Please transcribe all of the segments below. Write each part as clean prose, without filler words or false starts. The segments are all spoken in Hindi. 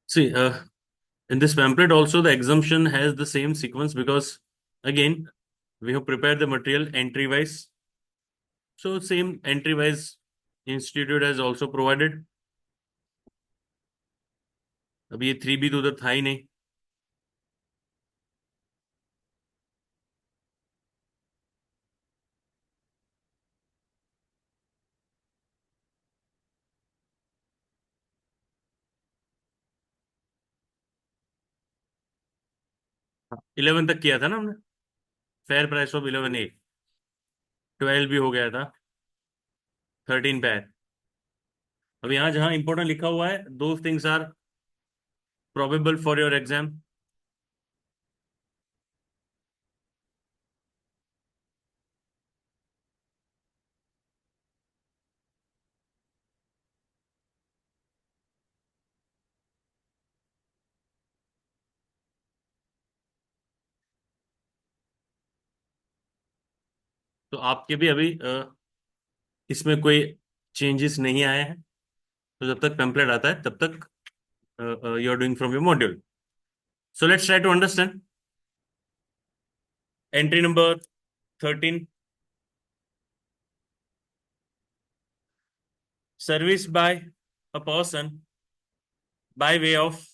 See, in this pamphlet also the exemption has the same sequence because again we have prepared the material entry wise. So same entry wise institute has also provided. अब ये 3B तो उधर था ही नहीं. 11 तक किया था ना हमने. Fair price of 11A. 12 भी हो गया था. 13 पे है. अब यहाँ जहाँ इंपॉर्टेंट लिखा हुआ है, दो things are probable for your exam. तो आपके भी अभी इसमें कोई चेंजेस नहीं आए हैं. तो जब तक पेम्पलेट आता है तब तक you are doing from your module. So let's try to understand. Entry number 13. Service by a person by way of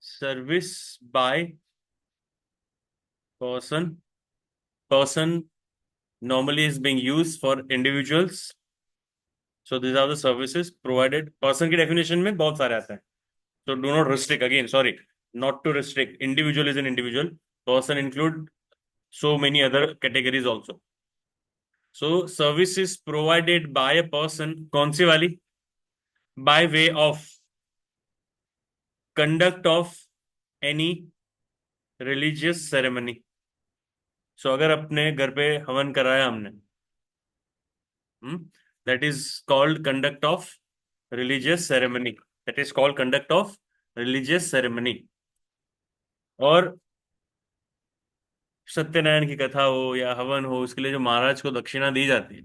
service by person. Person normally is being used for individuals. So these are the services provided. Person की definition में बहुत सारे आते हैं. So do not restrict. Again, sorry, not to restrict. Individual is an individual. Person include so many other categories also. So services provided by a person. कौन सी वाली? By way of conduct of any religious ceremony. So अगर अपने घर पे हवन कराया हमने, that is called conduct of religious ceremony. That is called conduct of religious ceremony. और सत्यनारायण की कथा हो या हवन हो, उसके लिए जो महाराज को दक्षिणा दी जाती है,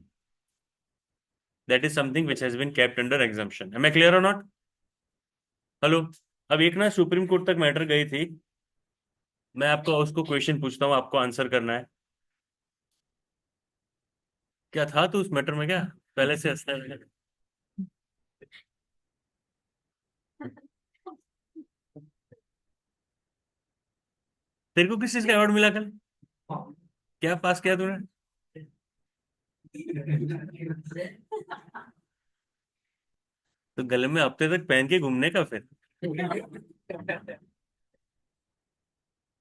that is something which has been kept under exemption. Am I clear और नॉट? हेलो. अब एक ना सुप्रीम कोर्ट तक मैटर गई थी. मैं आपको उसको क्वेश्चन पूछता हूँ, आपको आंसर करना है. क्या था तो उस मैटर में, क्या पहले से हंसने लगे? तेरे को किस चीज का अवार्ड मिला कल? क्या पास किया तूने? तो गले में हफ्ते तक पहन के घूमने का फिर?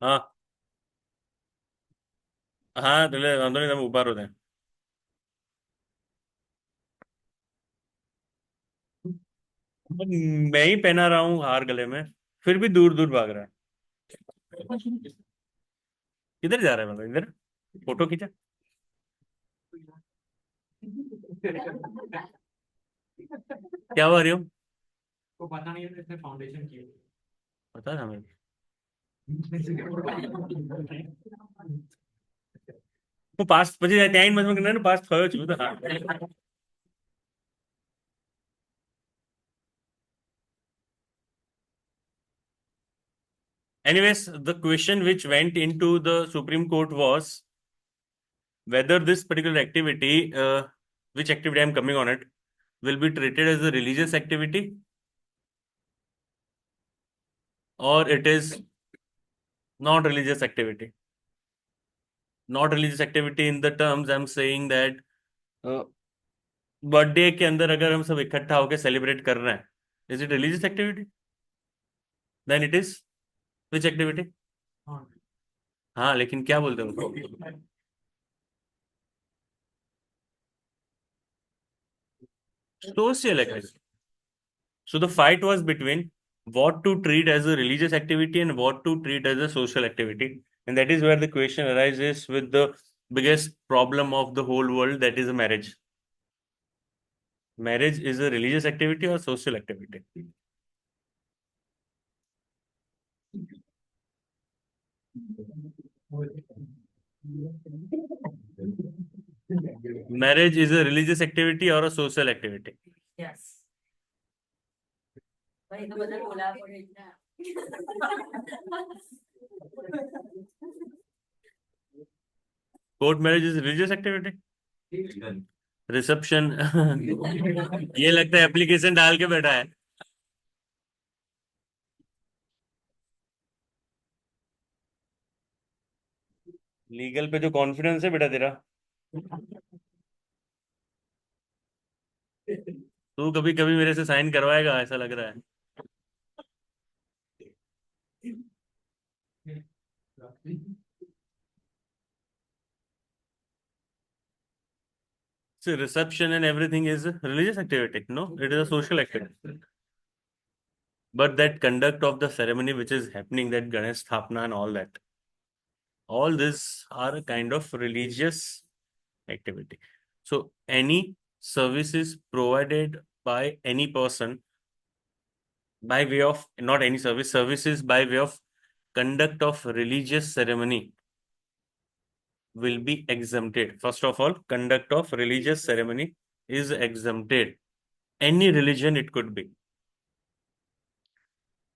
हाँ. हाँ चले वांधो नहीं, તમે ઉભા રહો ત્યાં. मैं ही पहना रहा हूँ हार गले में, फिर भी दूर दूर भाग रहा है. किधर जा रहा है? मतलब इधर फोटो खींचा. क्या हुआ रही हो? को पता नहीं है इसने फाउंडेशन की. पता था मुझे. હું પાસ પછી ત્યાં મતલબ પાસ થયો છું તો. Anyways, the question which went into the Supreme Court was whether this particular activity, which activity I'm coming on it, will be treated as a religious activity or it is not religious activity. Not religious activity in the terms I'm saying that birthday के अंदर अगर हम सब इकट्ठा होकर सेलिब्रेट कर रहे हैं, is it religious activity? Then it is which activity? हाँ लेकिन क्या बोलते हैं उसको? Social activity. So the fight was between what to treat as a religious activity and what to treat as a social activity. And that is where the question arises with the biggest problem of the whole world, that is a marriage. Marriage is a religious activity or social activity? Marriage is a religious activity और अ सोशल एक्टिविटी? यस, भाई तो बदल बोला court marriage is religious activity? Reception ये लगता है एप्लीकेशन डाल के बैठा है। लीगल पे जो कॉन्फिडेंस है बेटा तेरा, तू कभी कभी मेरे से साइन करवाएगा ऐसा लग रहा है। So reception and everything is a religious activity? No, it is a social activity. But that conduct of the ceremony which is happening, that Ganesh Sthapana and all this are a kind of religious activity. So any services provided by any person by way of, not any services by way of conduct of religious ceremony will be exempted. First of all, conduct of religious ceremony is exempted. Any religion it could be.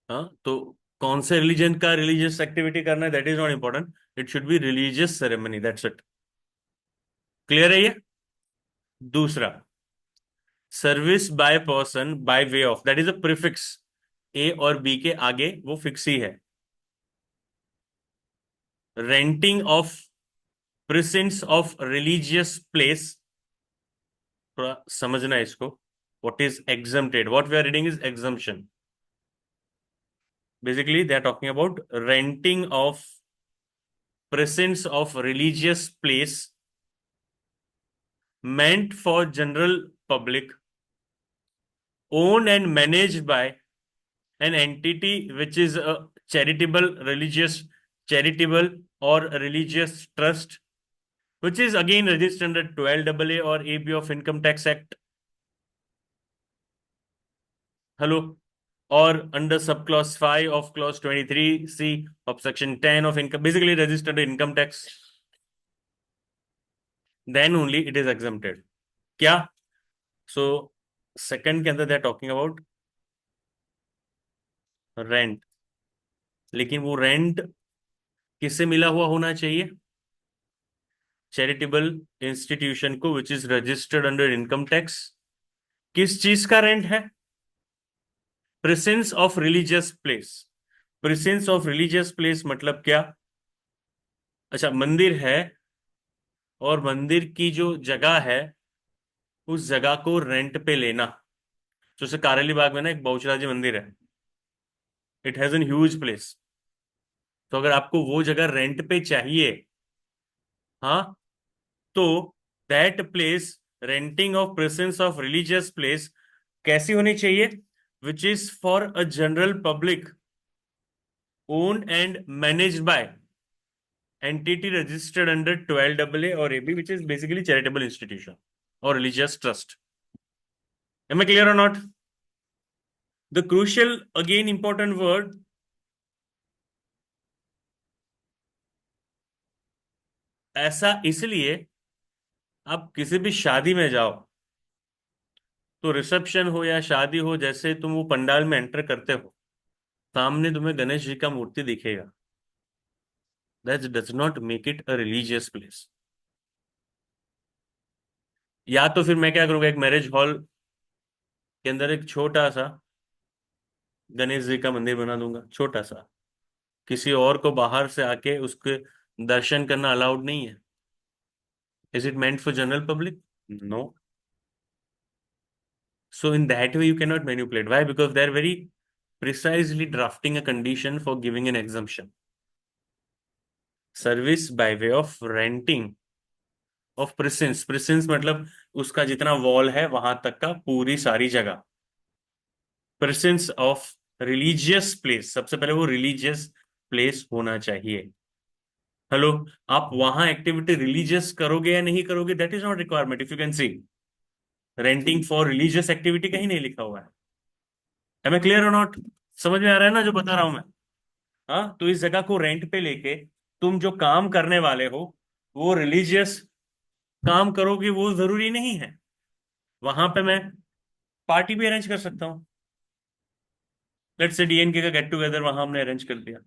हाँ, तो कौन से रिलीजन का रिलीजियस एक्टिविटी करना है that is not important, it should be religious ceremony, that's it. Clear है ये? दूसरा, service by person by way of, that is a prefix, A और बी के आगे वो फिक्स ही है। Renting of presence of religious place, थोड़ा समझना है इसको। What is exempted, what we are reading is exemption. Basically they are talking about renting of presence of religious place meant for general public, owned and managed by an entity which is a charitable religious charitable or religious trust, which is again registered under 12AA or AB of Income Tax Act. Hello? Or under subclause 5 of clause 23C of section 10 of income, basically registered under income tax, then only it is exempted. क्या? So second के अंदर they are talking about rent, लेकिन वो रेंट किससे मिला हुआ होना चाहिए? चैरिटेबल इंस्टीट्यूशन को विच is registered under income tax. किस चीज का रेंट है? Presence of religious place. Presence of religious place मतलब क्या? अच्छा, मंदिर है और मंदिर की जो जगह है उस जगह को रेंट पे लेना। जैसे कारेली बाग में ना एक बहुचराजी मंदिर है, it has an huge place. तो अगर आपको वो जगह रेंट पे चाहिए, हाँ, तो that place, renting of presence of religious place कैसी होनी चाहिए? Which is for a general public, owned and managed by entity registered under 12AA और AB, which is basically charitable institution or religious trust. Am I clear or not? The crucial, again important word, ऐसा इसलिए आप किसी भी शादी में जाओ तो रिसेप्शन हो या शादी हो, जैसे तुम वो पंडाल में एंटर करते हो, सामने तुम्हें गणेश जी का मूर्ति दिखेगा। That does not make it a religious place. या तो फिर मैं क्या करूंगा, एक मैरिज हॉल के अंदर एक छोटा सा गणेश जी का मंदिर बना दूंगा, छोटा सा। किसी और को बाहर से आके उसके दर्शन करना अलाउड नहीं है। Is it meant for general public? No. So in that way you cannot manipulate. Why? Because they're very precisely drafting a condition for giving an exemption. Service by way of renting of presence, presence मतलब उसका जितना वॉल है वहां तक का पूरी सारी जगह। प्रेजेंस ऑफ रिलीजियस प्लेस, सबसे पहले वो रिलीजियस प्लेस होना चाहिए। हेलो? आप वहां एक्टिविटी रिलीजियस करोगे या नहीं करोगे, that is not requirement. If you can see, renting for religious activity कहीं नहीं लिखा हुआ है। एम आई क्लियर और नॉट? समझ में आ रहा है ना जो बता रहा हूं मैं? हाँ, तो इस जगह को रेंट पे लेके तुम जो काम करने वाले हो वो रिलीजियस काम करोगे वो जरूरी नहीं है। वहां पे मैं पार्टी भी अरेंज कर सकता हूँ। लेट्स से डीएनके का गेट टुगेदर वहां हमने अरेंज कर दिया,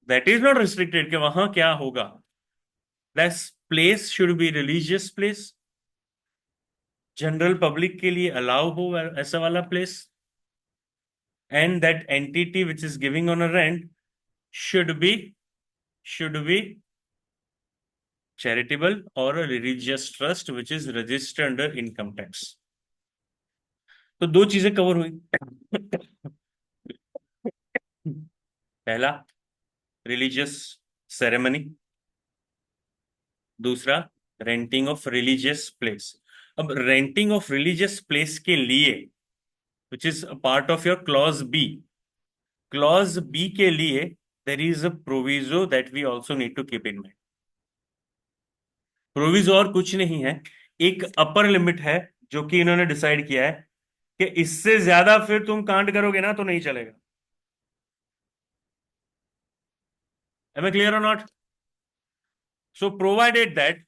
दैट इज नॉट रिस्ट्रिक्टेड कि वहां क्या होगा। That place should be religious place, general public के लिए अलाउ हो ऐसा वाला place, and that entity which is giving on a rent should be should be charitable or a religious trust which is registered under income tax। तो दो चीजें कवर हुई। पहला, रिलीजियस सेरेमनी, दूसरा रेंटिंग ऑफ रिलीजियस प्लेस। अब रेंटिंग ऑफ रिलीजियस प्लेस के लिए which is part of your clause B के लिए there is a proviso that we also need to keep in mind. Proviso और कुछ नहीं है, एक अपर लिमिट है जो कि इन्होंने डिसाइड किया है कि इससे ज्यादा फिर तुम कांड करोगे ना तो नहीं चलेगा। Am I clear or not? So provided that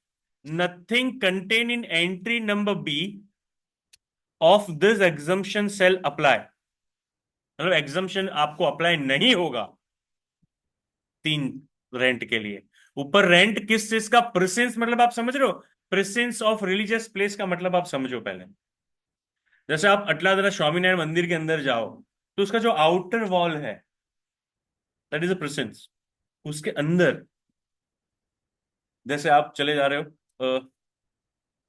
nothing contained in entry number B of this exemption shall apply, मतलब एग्जम्पशन आपको अप्लाई नहीं होगा तीन रेंट के लिए। ऊपर रेंट किस चीज का, प्रेसेंस, मतलब आप समझ रहे हो, प्रेसेंस ऑफ रिलीजियस प्लेस का मतलब आप समझो पहले। जैसे आप अटलादरा स्वामीनारायण मंदिर के अंदर जाओ तो उसका जो आउटर वॉल है दैट इज अ प्रेसेंस। उसके अंदर जैसे आप चले जा रहे हो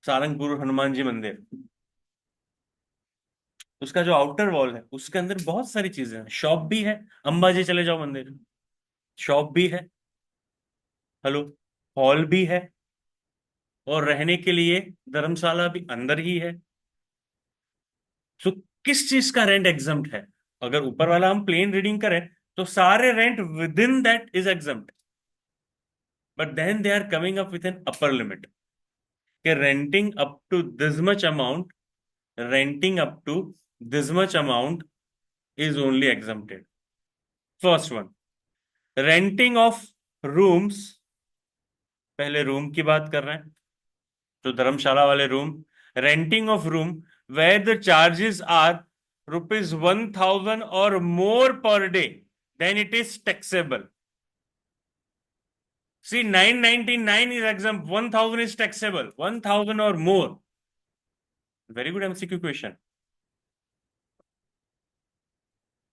सारंगपुर हनुमान जी मंदिर, उसका जो आउटर वॉल है उसके अंदर बहुत सारी चीजें हैं, शॉप भी है। अंबाजी चले जाओ मंदिर, शॉप भी है, हेलो, हॉल भी है, और रहने के लिए धर्मशाला भी अंदर ही है। सो किस चीज का रेंट एग्जम्प्ट है? अगर ऊपर वाला हम प्लेन रीडिंग करें तो सारे rent within that is exempt, but then they are coming up with an upper limit कि renting up to this much amount, renting up to this much amount is only exempted. First one, renting of rooms, पहले रूम की बात कर रहे हैं तो धर्मशाला वाले room, renting of room where the charges are ₹1,000 और more per day then it is taxable. See, 999 is exempt, 1,000 is taxable, 1,000 or more. Very good MCQ question.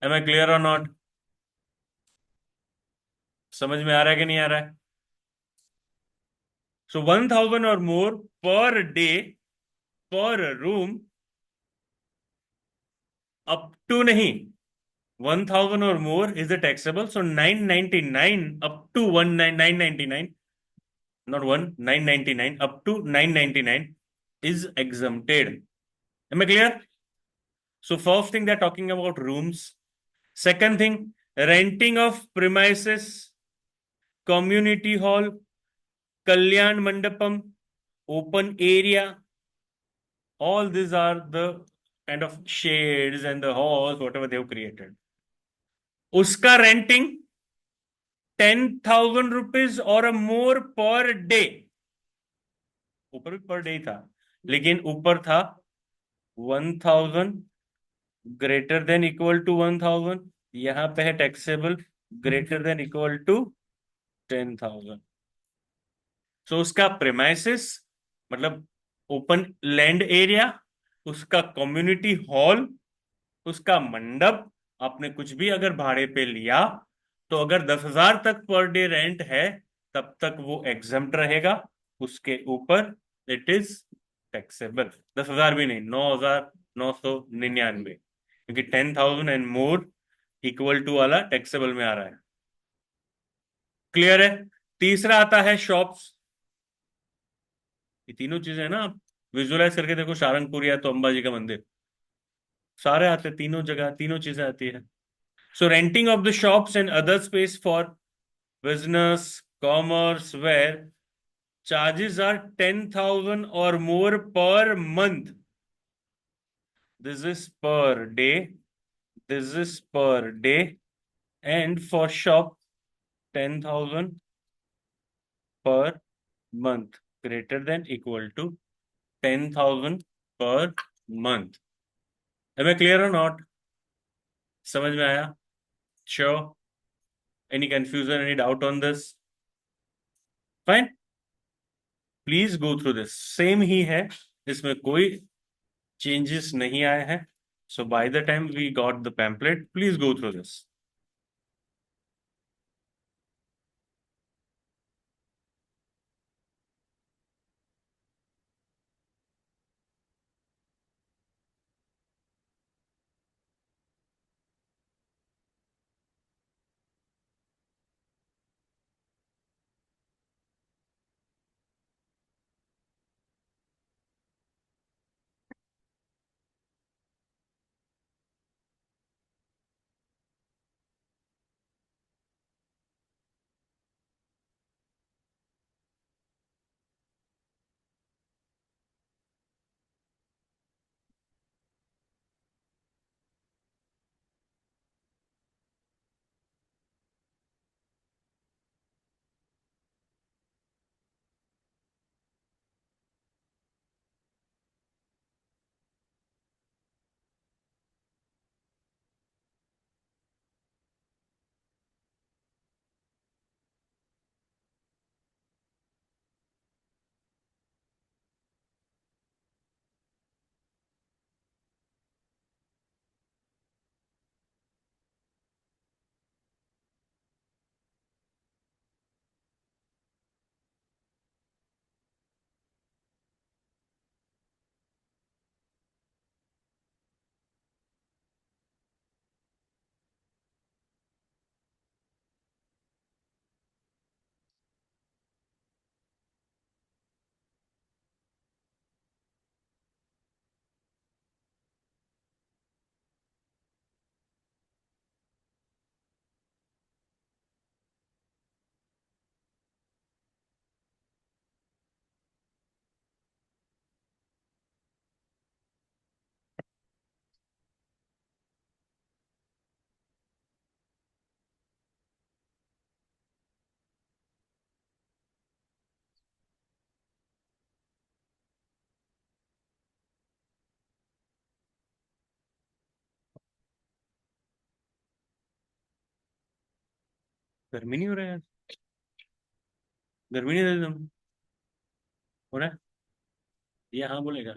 Am I clear or not? समझ में आ रहा है कि नहीं आ रहा है? So 1,000 or more per day per room, up to नहीं, 1,000 or more is the taxable. So 999 up to 999, not 999 up to 999 is exempted. Am I clear? So first thing they're talking about rooms. Second thing, renting of premises, community hall, Kalyan Mandapam, open area. All these are the kind of shades and the halls, whatever they have created. उसका रेंटिंग 10,000 रुपीज और मोर पर डे, ऊपर भी पर डे था लेकिन ऊपर था 1,000 ग्रेटर देन इक्वल टू 1,000, यहां पे है taxable greater than equal to 10,000। So उसका प्रेमाइसिस मतलब ओपन लैंड एरिया, उसका कम्युनिटी हॉल, उसका मंडप, आपने कुछ भी अगर भाड़े पे लिया तो अगर 10,000 तक पर डे रेंट है तब तक वो एग्जम्प्ट रहेगा, उसके ऊपर इट इज टैक्सेबल। 10,000 भी नहीं, 9,999, क्योंकि 10,000 एंड मोर इक्वल टू वाला टैक्सेबल में आ रहा है। क्लियर है? तीसरा आता है शॉप्स। ये तीनों चीजें है ना, आप विजुअलाइज करके देखो, सारंगपुर या तो अंबाजी का मंदिर, सारे आते हैं, तीनों जगह तीनों चीजें आती है। So renting of the shops and other space for business commerce where charges are 10,000 or more per month. This is per day, this is per day, and for shop 10,000 per month. Greater than equal to 10,000 per month. Am I clear और नॉट? समझ में आया? Sure? Any confusion, any doubt on this? Fine, please go through this. Same ही है, इसमें कोई चेंजेस नहीं आए हैं। So by the time we got the pamphlet, please go through this. गर्मी नहीं हो रहा है? गर्मी नहीं हो रही तुम? हो रहा है? ये हाँ बोलेगा?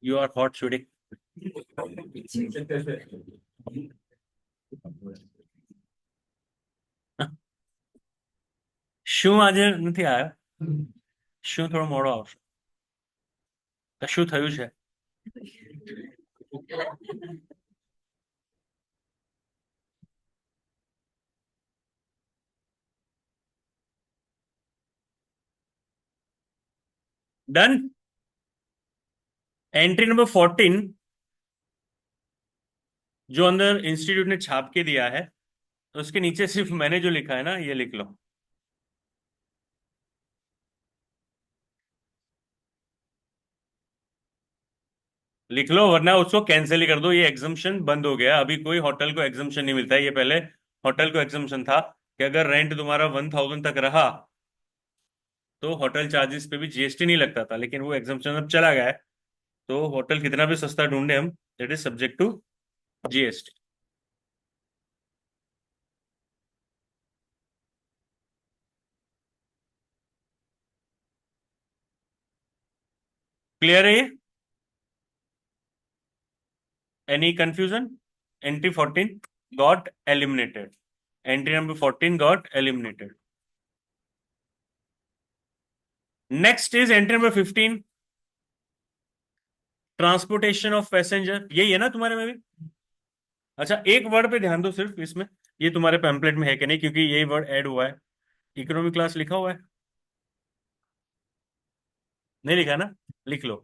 You are hot today. શું આજે નથી આવ્યો? શું થોડો મોડો આવશે? કશું થયું છે? डन। एंट्री नंबर 14 जो अंदर इंस्टीट्यूट ने छाप के दिया है, उसके नीचे सिर्फ मैंने जो लिखा है ना, ये लिख लो। लिख लो, वरना उसको कैंसिल ही कर दो। ये एग्जम्पशन बंद हो गया, अभी कोई होटल को एग्जम्पशन नहीं मिलता है। ये पहले होटल को एग्जम्पशन था कि अगर रेंट तुम्हारा 1,000 तक रहा तो होटल चार्जेस पे भी जीएसटी नहीं लगता था, लेकिन वो एग्जम्पशन अब चला गया है। तो होटल कितना भी सस्ता ढूंढे हम, that is subject to GST. Clear है ये? Any confusion? Entry 14 got eliminated. Entry number 14 got eliminated. Next is entry number 15, transportation of passenger. यही है ना तुम्हारे में भी? अच्छा, एक वर्ड पे ध्यान दो सिर्फ इसमें। ये तुम्हारे पैम्पलेट में है कि नहीं, क्योंकि यही वर्ड ऐड हुआ है। इकोनॉमी क्लास लिखा हुआ है? नहीं लिखा ना? लिख लो,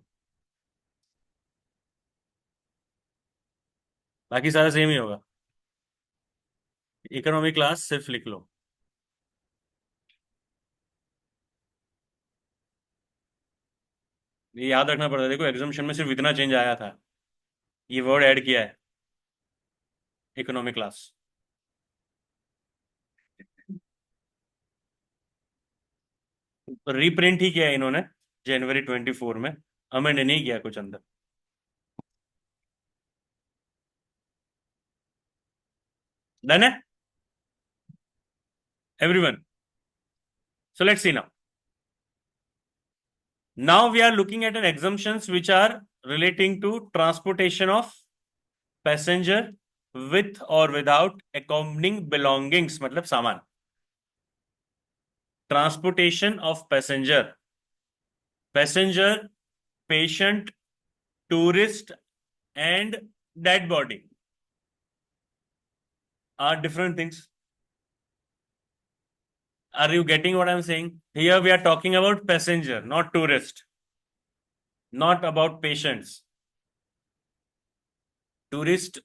बाकी सारा सेम ही होगा। इकोनॉमी क्लास सिर्फ लिख लो। ये याद रखना पड़ता है, देखो एग्जामिशन में सिर्फ इतना चेंज आया था, ये वर्ड ऐड किया है, इकोनॉमी क्लास। रीप्रिंट ही किया है इन्होंने जनवरी 24 में, अमेंड नहीं किया कुछ अंदर। डन है everyone? So let's see now. Now we are looking at an exemptions which are relating to transportation of passenger with or without accompanying belongings, मतलब सामान। Transportation of passenger, patient, tourist, and dead body are different things. Are you getting what I'm saying? Here we are talking about passenger, not tourist, not about patients. Tourist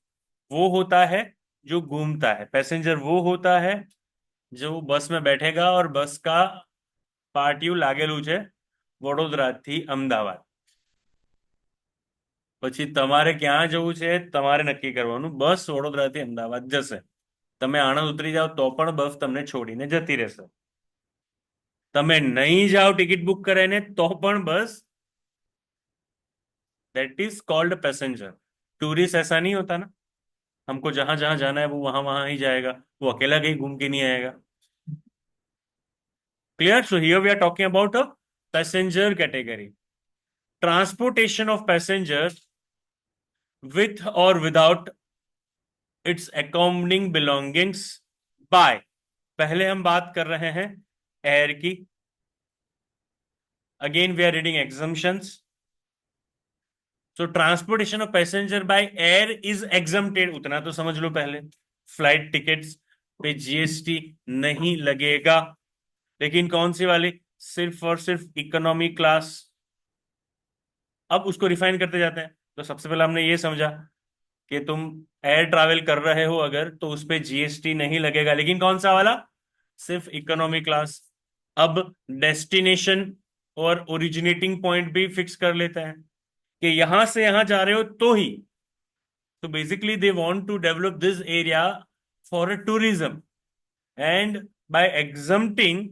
वो होता है जो घूमता है, पैसेंजर वो होता है जो बस में बैठेगा और बस का પાટિયું લાગેલું છે વડોદરાથી અમદાવાદ, પછી તમારે ક્યાં જવું છે તમારે નક્કી કરવાનું, બસ વડોદરાથી અમદાવાદ જશે, તમે આણંદ ઉતરી જાઓ તો પણ બસ તમને છોડીને જતી રહેશે, તમે નહીં જાઓ ટિકિટ બુક કરાઈને તો પણ bus, that is called passenger. Tourist ऐसा नहीं होता ना, हमको जहां जहां जाना है वो वहां वहां ही जाएगा, वो अकेला कहीं घूम के नहीं आएगा। Clear? So here we are talking about a passenger category. Transportation of passenger with or without its accompanying belongings by, पहले हम बात कर रहे हैं एयर की। Again we are reading exemptions. So transportation of passenger by air is exempted, उतना तो समझ लो पहले। फ्लाइट टिकट्स पे जीएसटी नहीं लगेगा, लेकिन कौन सी वाली? सिर्फ और सिर्फ इकोनॉमी क्लास। अब उसको रिफाइन करते जाते हैं। तो सबसे पहले हमने ये समझा कि तुम एयर ट्रैवल कर रहे हो अगर तो उस पर जीएसटी नहीं लगेगा, लेकिन कौन सा वाला? सिर्फ इकोनॉमी क्लास। अब डेस्टिनेशन और ओरिजिनेटिंग पॉइंट भी फिक्स कर लेते हैं कि यहां से यहां जा रहे हो तो ही। तो basically they want to develop this area for a tourism, and by exempting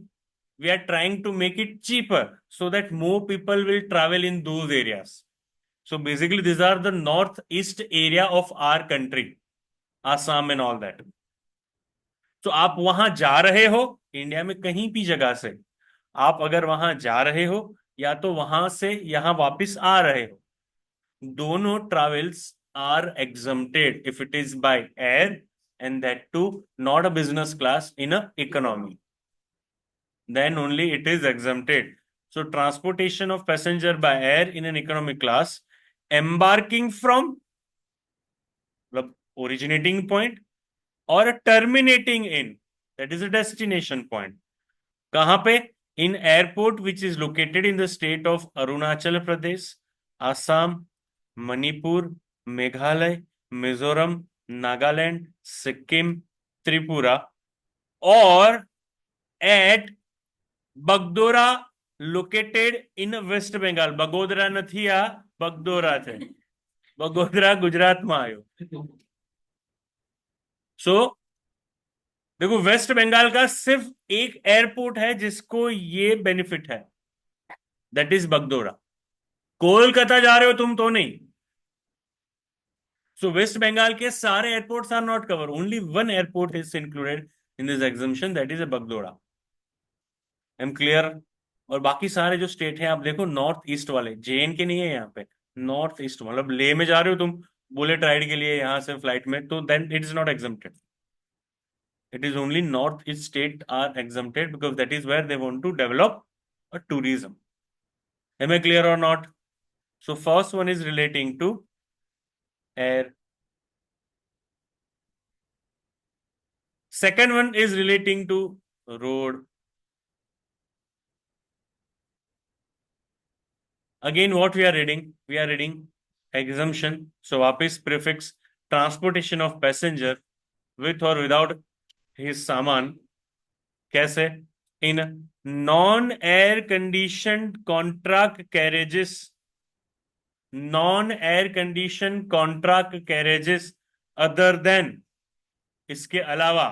we are trying to make it cheaper so that more people will travel in those areas. So basically these are the northeast area of our country, Assam and all that. तो आप वहां जा रहे हो इंडिया में कहीं भी जगह से, आप अगर वहां जा रहे हो या तो वहां से यहां वापस आ रहे हो, दोनों travels are exempted if it is by air, and that too not a business class in a economy, then only it is exempted. So transportation of passenger by air in an economic class embarking from originating point or terminating in, that is a destination point, कहां पे? In airport which is located in the state of Arunachal Pradesh, Assam, Manipur, Meghalaya, Mizoram, Nagaland, Sikkim, Tripura, or at Bagdogra located in West Bengal. Bagodara નથી, આ બગદોરા છે, બગોદરા ગુજરાતમાં આવ્યો। सो देखो वेस्ट बंगाल का सिर्फ एक एयरपोर्ट है जिसको ये बेनिफिट है, दैट इज बगडोरा। कोलकाता जा रहे हो तुम तो नहीं। सो वेस्ट बंगाल के सारे airports are not cover, only one airport is included in this exemption, that is a Bagdogra. Am clear? और बाकी सारे जो स्टेट हैं आप देखो, नॉर्थ ईस्ट वाले, जेएन के नहीं है यहाँ पे, नॉर्थ ईस्ट मतलब लेह में जा रहे हो तुम बुलेट राइड के लिए यहां से फ्लाइट में, तो then it is not exempted. It is only northeast state are exempted because that is where they want to develop a tourism. Am I clear or not? So first one is relating to air. Second one is relating to road. Again, what we are reading? We are reading exemption. So वापिस prefix transportation of passenger with or without his सामान, कैसे? In non-air conditioned contract carriages, non-air conditioned contract carriages other than, इसके अलावा।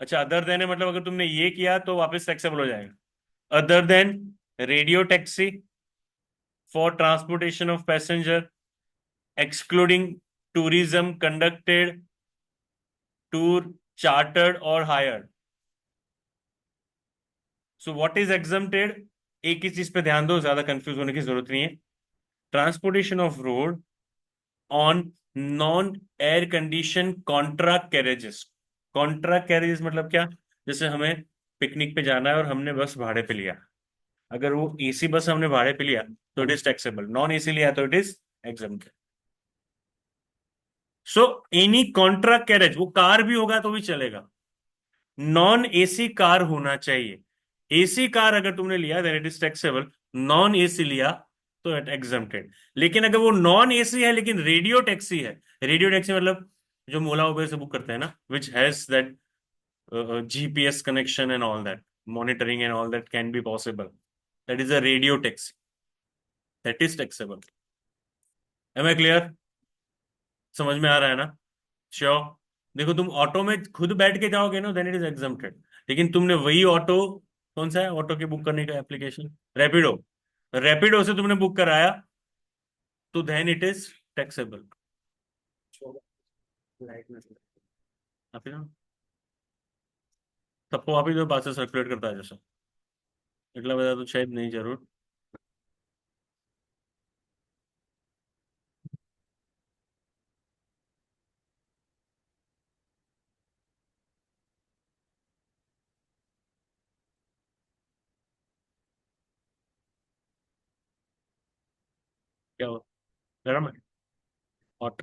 अच्छा अदर देन है मतलब अगर तुमने ये किया तो वापस टैक्सेबल हो जाएगा, other than radio taxi for transportation of passenger, excluding tourism conducted, tour chartered or hired. So what is exempted? एक ही चीज पे ध्यान दो, ज्यादा कंफ्यूज होने की जरूरत नहीं है. Transportation of road on non air condition contract carriages. Contract carriages मतलब क्या? जैसे हमें पिकनिक पे जाना है और हमने बस भाड़े पे लिया. अगर वो एसी बस हमने भाड़े पे लिया तो it is taxable. Non AC लिया तो it is exempt. So any contract carriage, वो कार भी होगा तो भी चलेगा. नॉन एसी कार होना चाहिए. एसी कार अगर तुमने लिया then it is taxable. Non AC लिया तो इट एग्जम्प्टेड. लेकिन अगर वो नॉन एसी है लेकिन रेडियो टैक्सी है, रेडियो टैक्सी मतलब जो ओला उबेर से बुक करते हैं ना, which has that GPS connection and all that, monitoring and all that can be possible. That is a radio taxi. That is taxable. Am I clear? समझ में आ रहा है ना? श्योर. देखो तुम ऑटो में खुद बैठ के जाओगे ना, देन इट इज एग्जम्प्टेड. लेकिन तुमने वही ऑटो, कौन सा है ऑटो के बुक करने का एप्लीकेशन? रैपिडो. रैपिडो से तुमने बुक कराया तो देन इट इज टैक्सेबल. सबको आप ही तो बात से सर्कुलेट करता है जैसा. इतना बता तो शायद नहीं जरूर. क्या हो? गरम है? हॉट?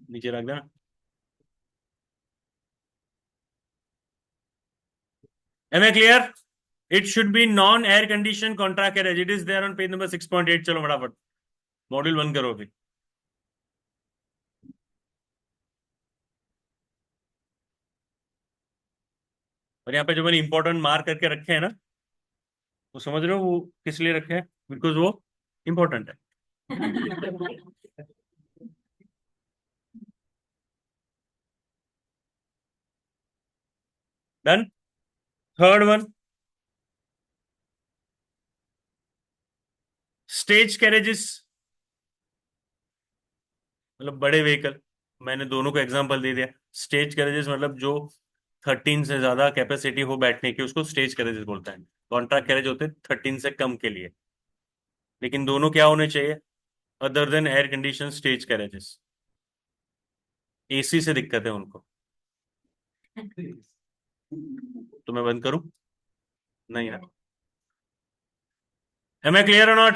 नीचे रख देना. Am I clear? It should be non air condition contract carriage. It is there on page number 6.8. चलो फटाफट मॉड्यूल 1 करो अभी. और यहाँ पे जो मैंने इंपॉर्टेंट मार्क करके रखे हैं ना, वो समझ रहे हो वो किस लिए रखे हैं? बिकॉज वो इंपॉर्टेंट है. Done. Third one, stage carriages मतलब बड़े व्हीकल. मैंने दोनों को एग्जांपल दे दिया. स्टेज कैरेजेस मतलब जो 13 से ज्यादा कैपेसिटी हो बैठने की, उसको स्टेज कैरेजेस बोलता है. कॉन्ट्रैक्ट कैरेज होते हैं 13 से कम के लिए. लेकिन दोनों क्या होने चाहिए? Other than air condition stage carriages. AC से दिक्कत है उनको. तो मैं बंद करूं? नहीं ना. एम आई क्लियर और नॉट?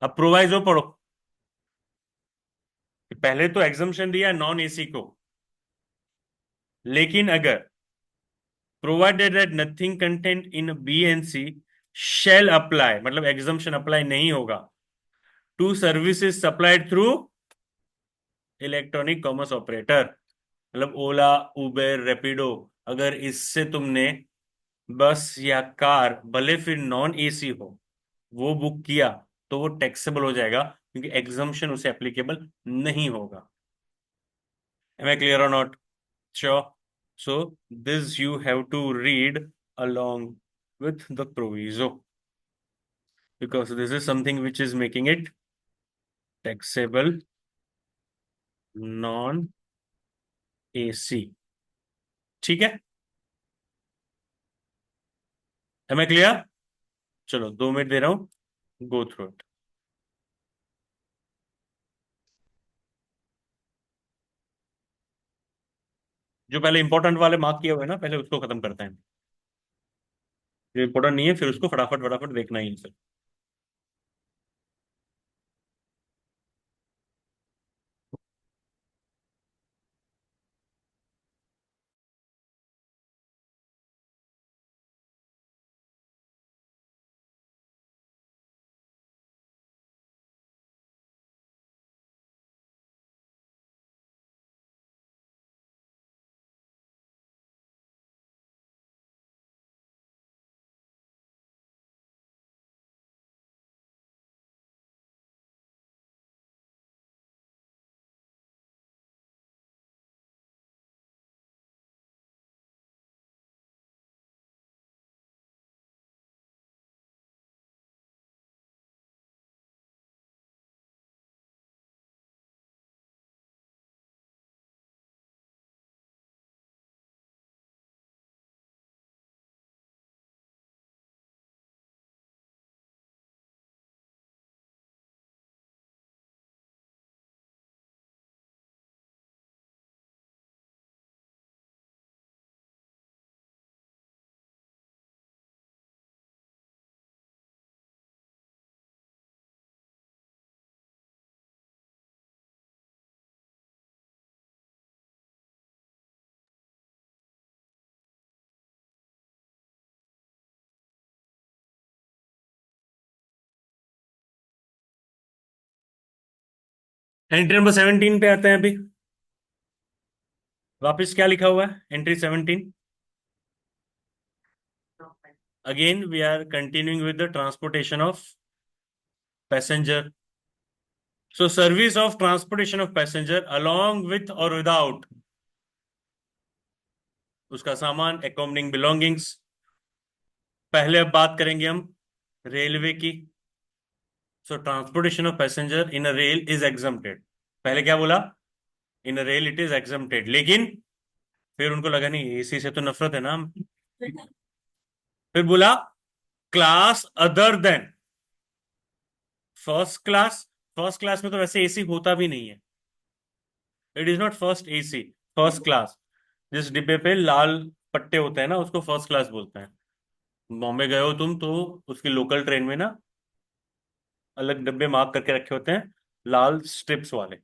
अब प्रोवाइजो पढ़ो. पहले तो एग्जम्पशन दिया नॉन एसी को, लेकिन अगर provided that nothing contained in B and C shall apply, मतलब एग्जम्पशन अप्लाई नहीं होगा to services supplied through electronic commerce operator. मतलब ओला, उबेर, रेपिडो, अगर इससे तुमने बस या कार, भले फिर नॉन एसी हो, वो बुक किया तो वो टैक्सेबल हो जाएगा क्योंकि एग्जम्पशन उसे एप्लीकेबल नहीं होगा. एम आई क्लियर और not? Sure. So this you have to read along with the proviso because this is something which is making it taxable non AC. ठीक है? है मैं क्लियर? चलो 2 मिनट दे रहा हूं, गो थ्रू इट. जो पहले इंपॉर्टेंट वाले मार्क किए हुए हैं ना, पहले उसको खत्म करते हैं. जो इंपॉर्टेंट नहीं है फिर उसको फटाफट फटाफट देखना ही है. एंट्री नंबर 17 पे आते हैं अभी। वापस क्या लिखा हुआ है entry 17? Again we are continuing with the transportation of passenger. So service of transportation of passenger along with or without उसका सामान, अकोम्पनिंग बिलोंगिंग्स। पहले अब बात करेंगे हम रेलवे की। So transportation of passenger in a rail is exempted. पहले क्या बोला? In a rail it is exempted, लेकिन फिर उनको लगा नहीं एसी से तो नफरत है ना हम। फिर बोला class other than first class. First class में तो वैसे एसी होता भी नहीं है। It is not first AC, first class. जिस डिब्बे पे लाल पट्टे होते हैं ना उसको फर्स्ट क्लास बोलते हैं। बॉम्बे गए हो तुम तो उसकी लोकल ट्रेन में ना अलग डब्बे मार्क करके रखे होते हैं, लाल स्ट्रिप्स वाले।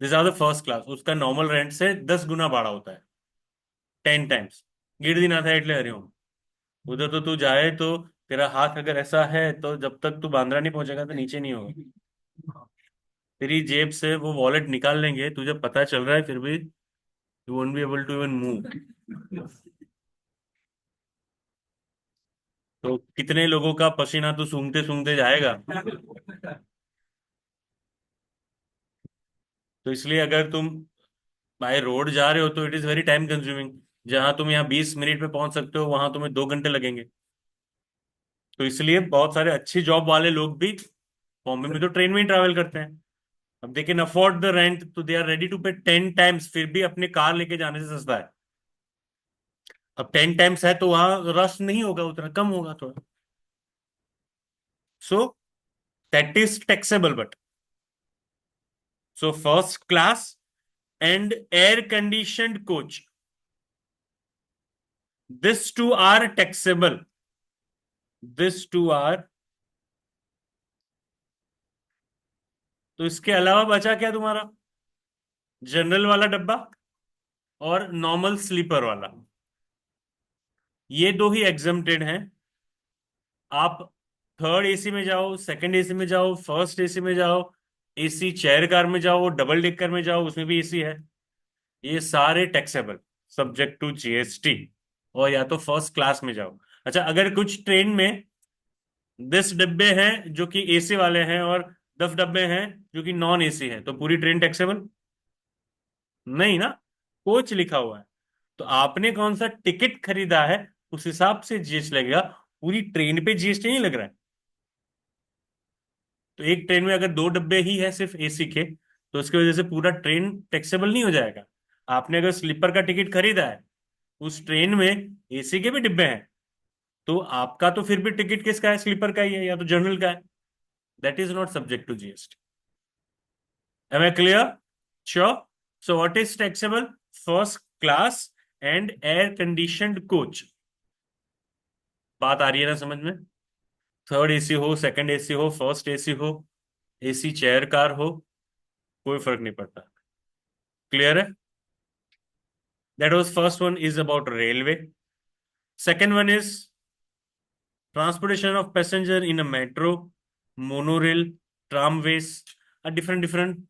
This are the first class. उसका नॉर्मल रेंट से 10 गुना भाड़ा होता है, 10 टाइम्स। गिर ना था एटले हरिओम। उधर तो तू जाए तो तेरा हाथ अगर ऐसा है तो जब तक तू बांद्रा नहीं पहुंचेगा तो नीचे नहीं होगा। तेरी जेब से वो वॉलेट निकाल लेंगे, तुझे पता चल रहा है फिर भी you won't be able to even move. तो कितने लोगों का पसीना तो सूंघते सूंघते जाएगा। तो इसलिए अगर तुम बाय रोड जा रहे हो तो it is very time consuming. जहां तुम यहाँ 20 मिनट में पहुंच सकते हो वहां तुम्हें 2 घंटे लगेंगे। तो इसलिए बहुत सारे अच्छी जॉब वाले लोग भी बॉम्बे में तो ट्रेन में ही ट्रैवल करते हैं। अब they can afford the rent तो दे आर रेडी टू पे 10 टाइम्स, फिर भी अपने कार लेके जाने से सस्ता है। अब 10 टाइम्स है तो वहां रश नहीं होगा, उतना कम होगा थोड़ा। So that is taxable but. So first class and air conditioned coach, this two are taxable. This two are। तो इसके अलावा बचा क्या तुम्हारा? जनरल वाला डब्बा और नॉर्मल स्लीपर वाला। ये दो ही एग्जम्प्टेड हैं। आप थर्ड एसी में जाओ, सेकंड एसी में जाओ, फर्स्ट एसी में जाओ, एसी चेयर कार में जाओ, डबल डेकर में जाओ उसमें भी एसी है। ये सारे टैक्सेबल, सब्जेक्ट टू जीएसटी। और या तो फर्स्ट क्लास में जाओ। अच्छा, अगर कुछ ट्रेन में 10 डब्बे हैं जो कि एसी वाले हैं और 10 डब्बे हैं जो कि नॉन एसी है, तो पूरी ट्रेन टैक्सेबल नहीं ना। कोच लिखा हुआ है तो आपने कौन सा टिकट खरीदा है उस हिसाब से जीएसटी लगेगा। पूरी ट्रेन पे जीएसटी नहीं लग रहा है। तो एक ट्रेन में अगर 2 डब्बे ही है सिर्फ एसी के तो उसकी वजह से पूरा ट्रेन टैक्सेबल नहीं हो जाएगा। आपने अगर स्लीपर का टिकट खरीदा है, उस ट्रेन में एसी के भी डिब्बे हैं, तो आपका तो फिर भी टिकट किसका है? स्लीपर का ही है या तो जनरल का है। That is not subject to GST. Am I clear? Sure. So what is taxable? First class and air conditioned coach. बात आ रही है ना समझ में? थर्ड एसी हो, सेकंड एसी हो, फर्स्ट एसी हो, एसी चेयर कार हो, कोई फर्क नहीं पड़ता। क्लियर है? That was first one is about railway. Second one is transportation of passenger in a metro, monorail, tramways, a different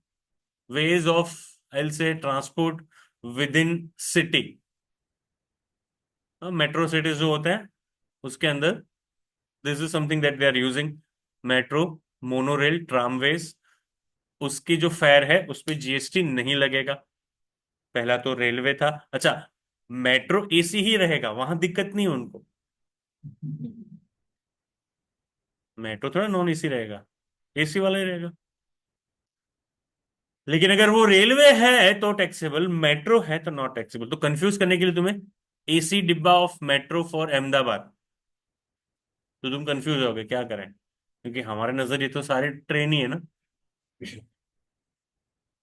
ways of, I'll say, transport within city. Metro cities जो होते हैं उसके अंदर this is something that we are using. Metro, monorail, tramways, उसकी जो फेयर है उस पर जीएसटी नहीं लगेगा। पहला तो रेलवे था। अच्छा, मेट्रो एसी ही रहेगा, वहां दिक्कत नहीं है उनको। मेट्रो थोड़ा नॉन एसी रहेगा, एसी वाला ही रहेगा। लेकिन अगर वो रेलवे है तो टैक्सेबल, मेट्रो है तो नॉट टैक्सेबल। तो कंफ्यूज करने के लिए तुम्हें एसी डिब्बा ऑफ मेट्रो फॉर अहमदाबाद, तो तुम कंफ्यूज होगे क्या करें, क्योंकि हमारे नजर ये तो सारे ट्रेन ही है ना।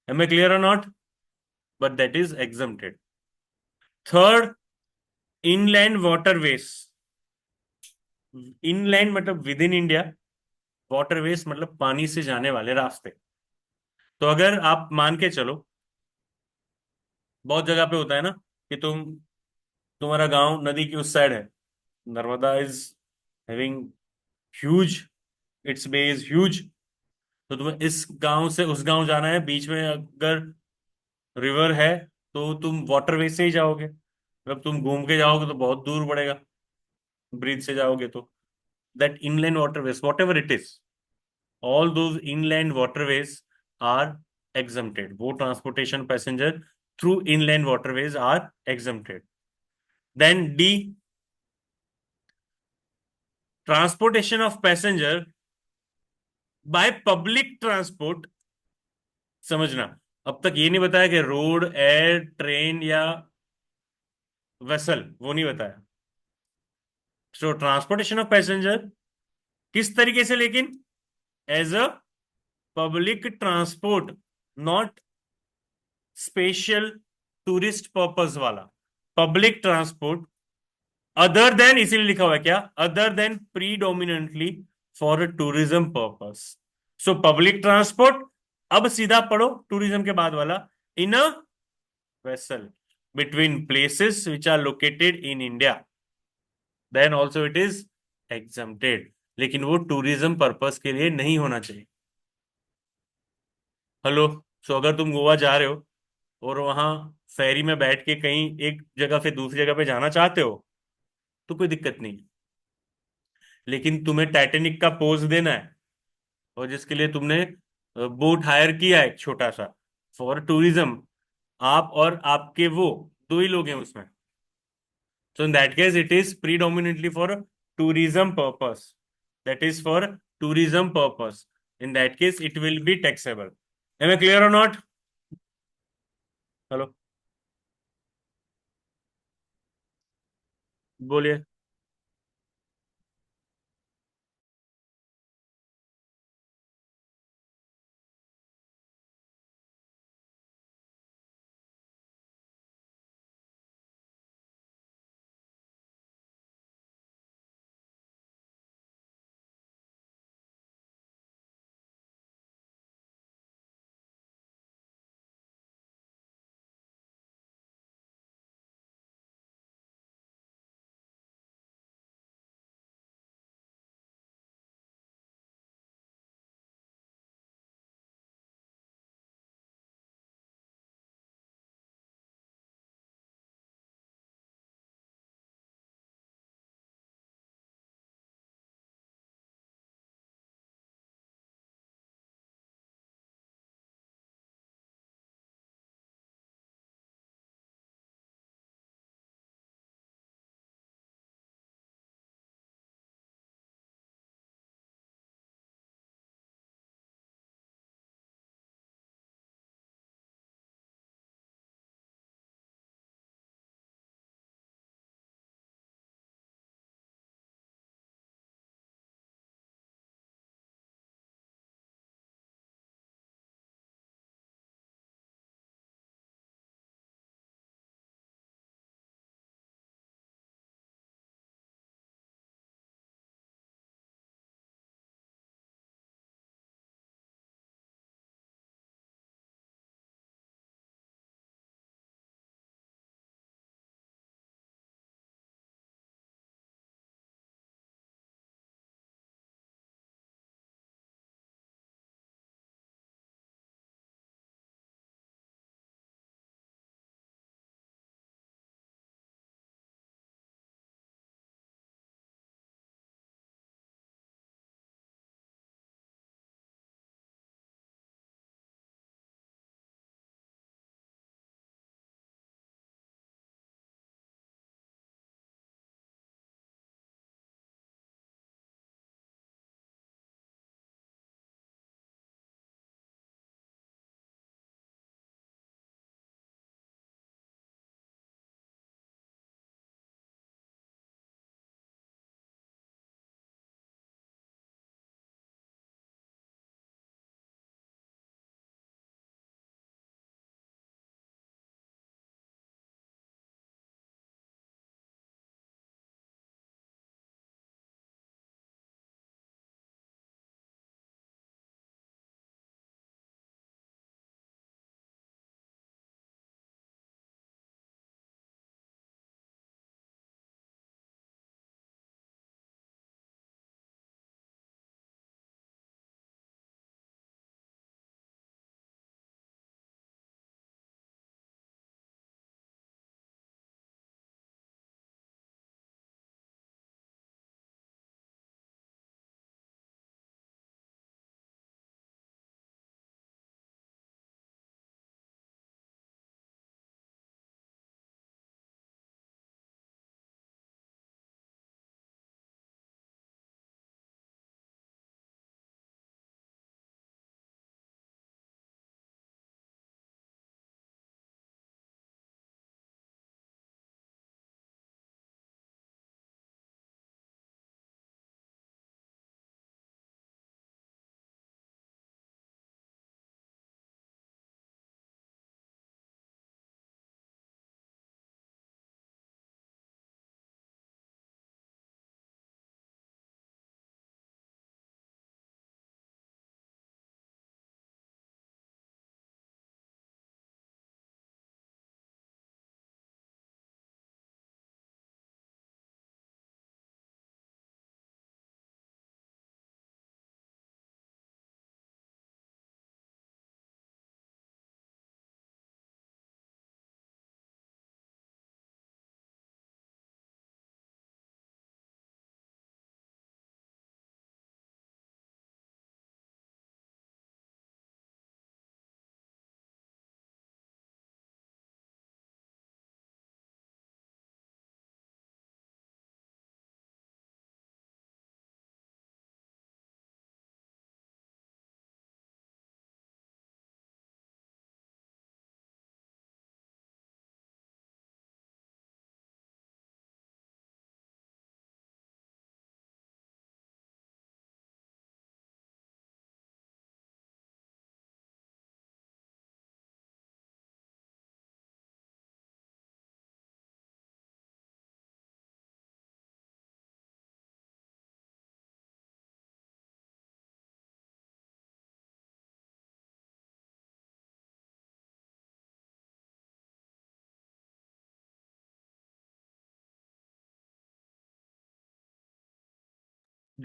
Am I clear or not? But that is exempted. Third, inland waterways. Inland मतलब विद इन इंडिया, वाटरवेज मतलब पानी से जाने वाले रास्ते। तो अगर आप मान के चलो, बहुत जगह पे होता है ना कि तुम्हारा गांव नदी की उस साइड है। Narmada is having huge, it's bay is huge. तो तुम्हें इस गांव से उस गांव जाना है, बीच में अगर रिवर है तो तुम वाटरवे से ही जाओगे, जब तुम घूम के जाओगे तो बहुत दूर पड़ेगा, ब्रिज से जाओगे तो। That inland waterways what ever it is, all those inland waterways are exempted. वो transportation passenger through inland waterways are exempted. Then D, transportation of passenger by public transport। समझना, अब तक ये नहीं बताया कि रोड, एयर, ट्रेन या वेसल, वो नहीं बताया। सो ट्रांसपोर्टेशन ऑफ पैसेंजर किस तरीके से, लेकिन as a public transport, not special tourist purpose वाला, पब्लिक ट्रांसपोर्ट अदर देन, इसीलिए लिखा हुआ है क्या, other than predominantly for tourism purpose. So public transport, अब सीधा पढ़ो टूरिज्म के बाद वाला, in a vessel between places which are located in India, then also it is exempted, लेकिन वो टूरिज्म पर्पस के लिए नहीं होना चाहिए। हेलो। सो अगर तुम गोवा जा रहे हो और वहां फेरी में बैठ के कहीं एक जगह से दूसरी जगह पे जाना चाहते हो तो कोई दिक्कत नहीं, लेकिन तुम्हें टाइटेनिक का पोज देना है और जिसके लिए तुमने बोट हायर किया है एक छोटा सा फॉर टूरिज्म, आप और आपके वो दो ही लोग हैं उसमें, so in that case it is predominantly for tourism purpose, that is for tourism purpose, in that case it will be taxable. Am I clear और नॉट? हेलो, बोलिए।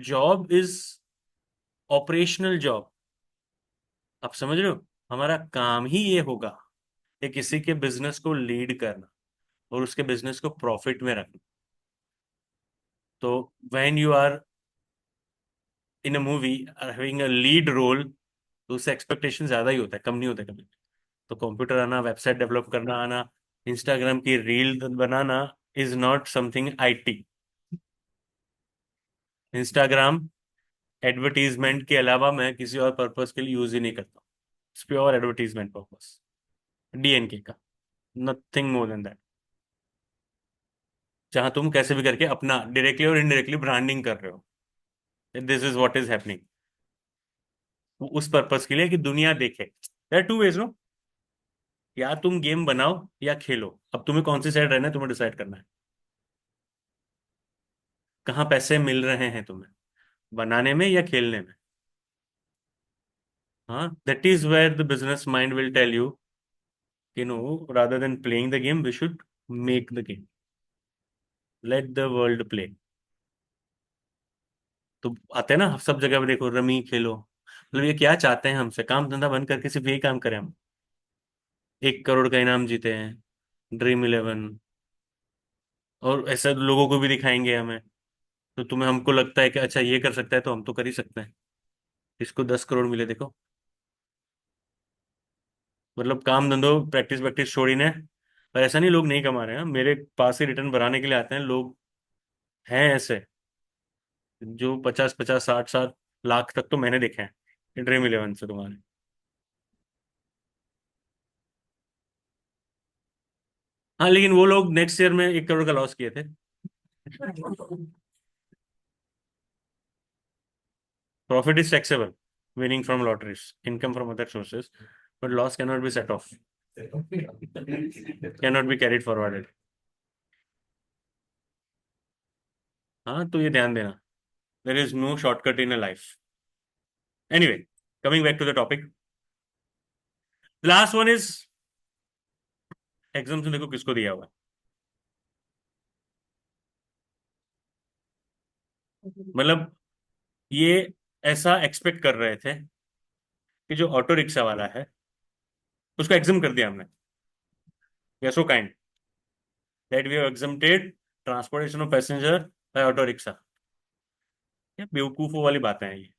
Job is operational job. आप समझ रहे हो? हमारा काम ही ये होगा कि किसी के बिजनेस को लीड करना और उसके बिजनेस को प्रॉफिट में रखना। तो when you are in a movie having a lead role, तो उससे एक्सपेक्टेशन ज्यादा ही होता है, कम नहीं होता कभी। तो कंप्यूटर आना, वेबसाइट डेवलप करना आना, इंस्टाग्राम की reel banana is not something IT. Instagram advertisement के अलावा मैं किसी और पर्पस के लिए यूज ही नहीं करता। It's pure advertisement purpose, DNK का, नथिंग मोर देन दैट। जहां तुम कैसे भी करके अपना डायरेक्टली और इनडायरेक्टली ब्रांडिंग कर रहे हो, this is what is happening. उस पर्पस के लिए कि दुनिया देखे। There are two ways no, या तुम गेम बनाओ या खेलो। अब तुम्हें कौन सी साइड रहना है, तुम्हें डिसाइड करना है। कहाँ पैसे मिल रहे हैं तुम्हें, बनाने में या खेलने में? हाँ, that is where the business mind will tell you know rather than playing the game we should make the game, let the world play. तो आते हैं ना सब जगह पे, देखो रमी खेलो। मतलब ये क्या चाहते हैं हमसे? काम धंधा बंद करके सिर्फ यही काम करें हम? 1 करोड़ का इनाम जीते हैं, ड्रीम 11। और ऐसा लोगों को भी दिखाएंगे हमें। तो तुम्हें, हमको लगता है कि अच्छा ये कर सकता है तो हम तो कर ही सकते हैं। इसको 10 करोड़ मिले देखो। मतलब काम धंधो प्रैक्टिस वैक्टिस छोड़ी ने। पर ऐसा नहीं लोग नहीं कमा रहे हैं, मेरे पास ही रिटर्न भराने के लिए आते हैं लोग। हैं ऐसे जो 50 50 60 60 लाख तक तो मैंने देखे हैं ड्रीम 11 से तुम्हारे। हाँ, लेकिन वो लोग नेक्स्ट ईयर में 1 करोड़ का लॉस किए थे। Profit is taxable, winning from lotteries, income from other sources, but loss cannot be set off, cannot be carried forwarded. हाँ, तो ये ध्यान देना, there is no shortcut in a life. Anyway, coming back to the topic, last one is exam. देखो किसको दिया हुआ है। मतलब ये ऐसा एक्सपेक्ट कर रहे थे कि जो ऑटो रिक्शा वाला है उसको एग्जाम कर दिया हमने, we are so kind that we have exempted transportation of passenger by auto rickshaw. क्या बेवकूफों वाली बातें हैं ये।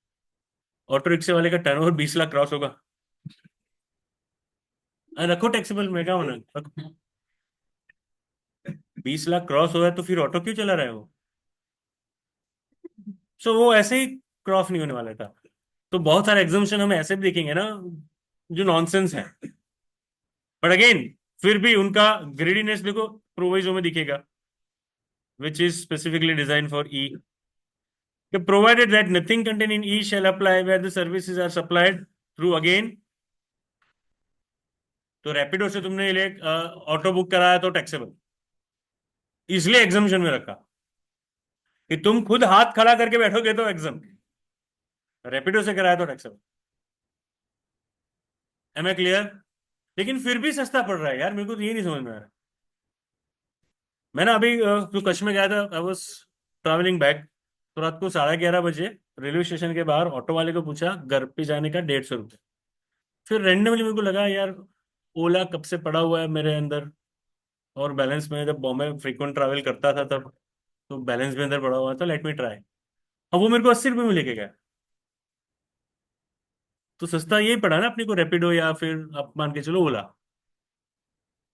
ऑटो रिक्शे वाले का टर्नओवर 20 लाख क्रॉस होगा। रखो टैक्सेबल में, क्या होना, रखो। 20 लाख क्रॉस हुआ है तो फिर ऑटो क्यों चला रहा है वो? सो वो ऐसे ही क्रॉस नहीं होने वाला था। तो बहुत सारे एग्जाम्शन हम ऐसे भी देखेंगे ना जो नॉनसेंस है। बट अगेन, फिर भी उनका ग्रेडीनेस देखो प्रोविजो में दिखेगा, which is specifically designed for E. Provided that nothing contained in E shall apply where the services are supplied through again। तो रैपिडो से तुमने ऑटो बुक कराया तो टैक्सेबल, इसलिए एग्जामेशन में रखा कि तुम खुद हाथ खड़ा करके बैठोगे तो एग्जाम, रैपिडो से कराया तो टैक्सेबल। Am I clear? लेकिन फिर भी सस्ता पड़ रहा है यार, मेरे को तो ये नहीं समझ में आ रहा। मैं ना अभी जो कश्मीर गया था, आई वॉज ट्रैवलिंग बैक, तो रात को 11:30 बजे रेलवे स्टेशन के बाहर ऑटो वाले को पूछा घर पे जाने का 150 रुपये। फिर रेंडमली मेरे को लगा यार, ओला कब से पड़ा हुआ है मेरे अंदर, और बैलेंस में जब बॉम्बे फ्रीक्वेंट ट्रैवल करता था तब, तो बैलेंस भी अंदर पड़ा हुआ था, लेट मी ट्राई। अब वो मेरे को 80 रुपये में लेके गया। तो सस्ता यही पड़ा ना अपने को, रैपिडो या फिर आप मान के चलो ओला।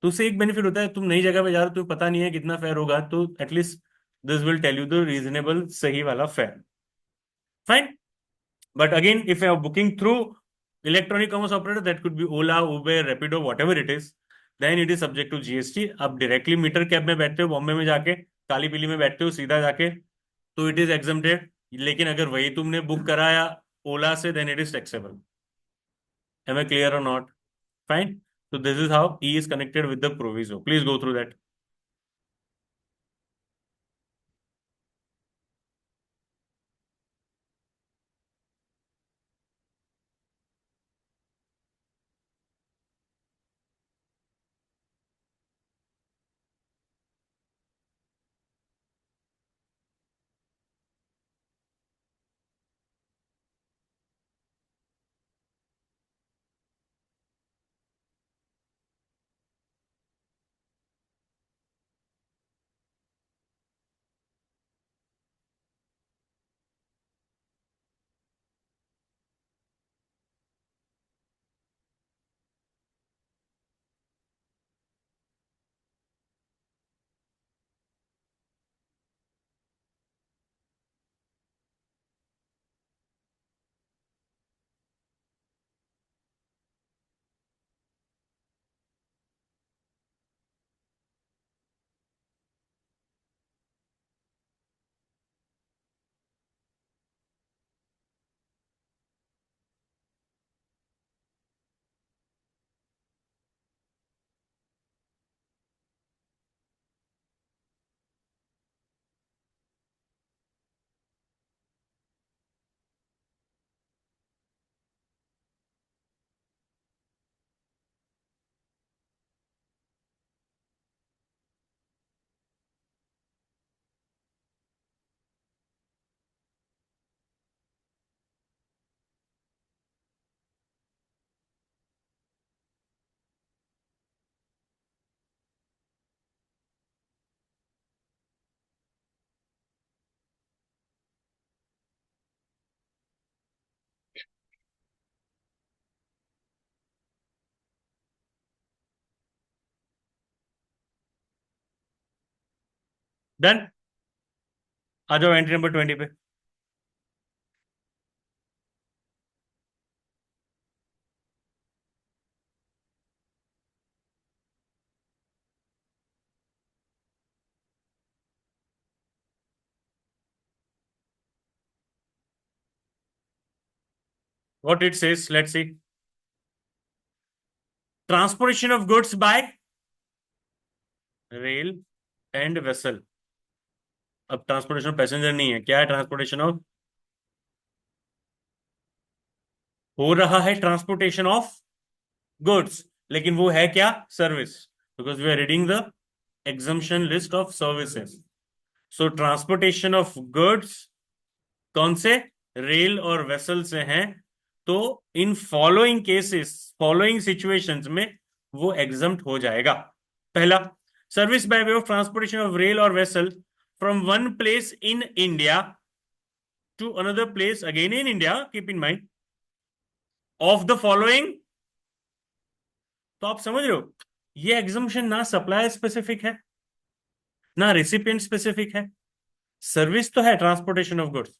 तो उससे एक बेनिफिट होता है, तुम नई जगह पे जा रहे हो, तुम्हें पता नहीं है कितना फेयर होगा, तो at least this will tell you the reasonable, सही वाला fare. Fine. But again, if you are booking through electronic commerce operator, that could be Ola, Uber, Rapido, whatever it is, then it is subject to GST। आप डायरेक्टली मीटर कैब में बैठते हो बॉम्बे में जाके, काली पीली में बैठते हो सीधा जाके, तो इट इज एग्जम्प्टेड। लेकिन अगर वही तुमने बुक कराया ओला से, then it is taxable. Am I clear और not? Fine. So this is how E is connected with the proviso. Please go through that. Done. आ जाओ एंट्री नंबर 20 पे। What it says, let's see. Transportation of goods by rail and vessel. अब ट्रांसपोर्टेशन ऑफ पैसेंजर नहीं है, क्या है? ट्रांसपोर्टेशन ऑफ, हो रहा है ट्रांसपोर्टेशन ऑफ गुड्स, लेकिन वो है क्या? Service. Because we are reading the exemption list of services. So transportation of goods कौन से? रेल और वेसल से हैं। तो in following cases, following situations में वो एग्जम्प्ट हो जाएगा। पहला, service by way of transportation of rail और vessel from one place in India to another place again in India, keep in mind, of the following. तो आप समझ रहे हो, ये एग्जम्पशन ना सप्लायर स्पेसिफिक है ना रेसिपिएंट स्पेसिफिक है। सर्विस तो है ट्रांसपोर्टेशन ऑफ गुड्स,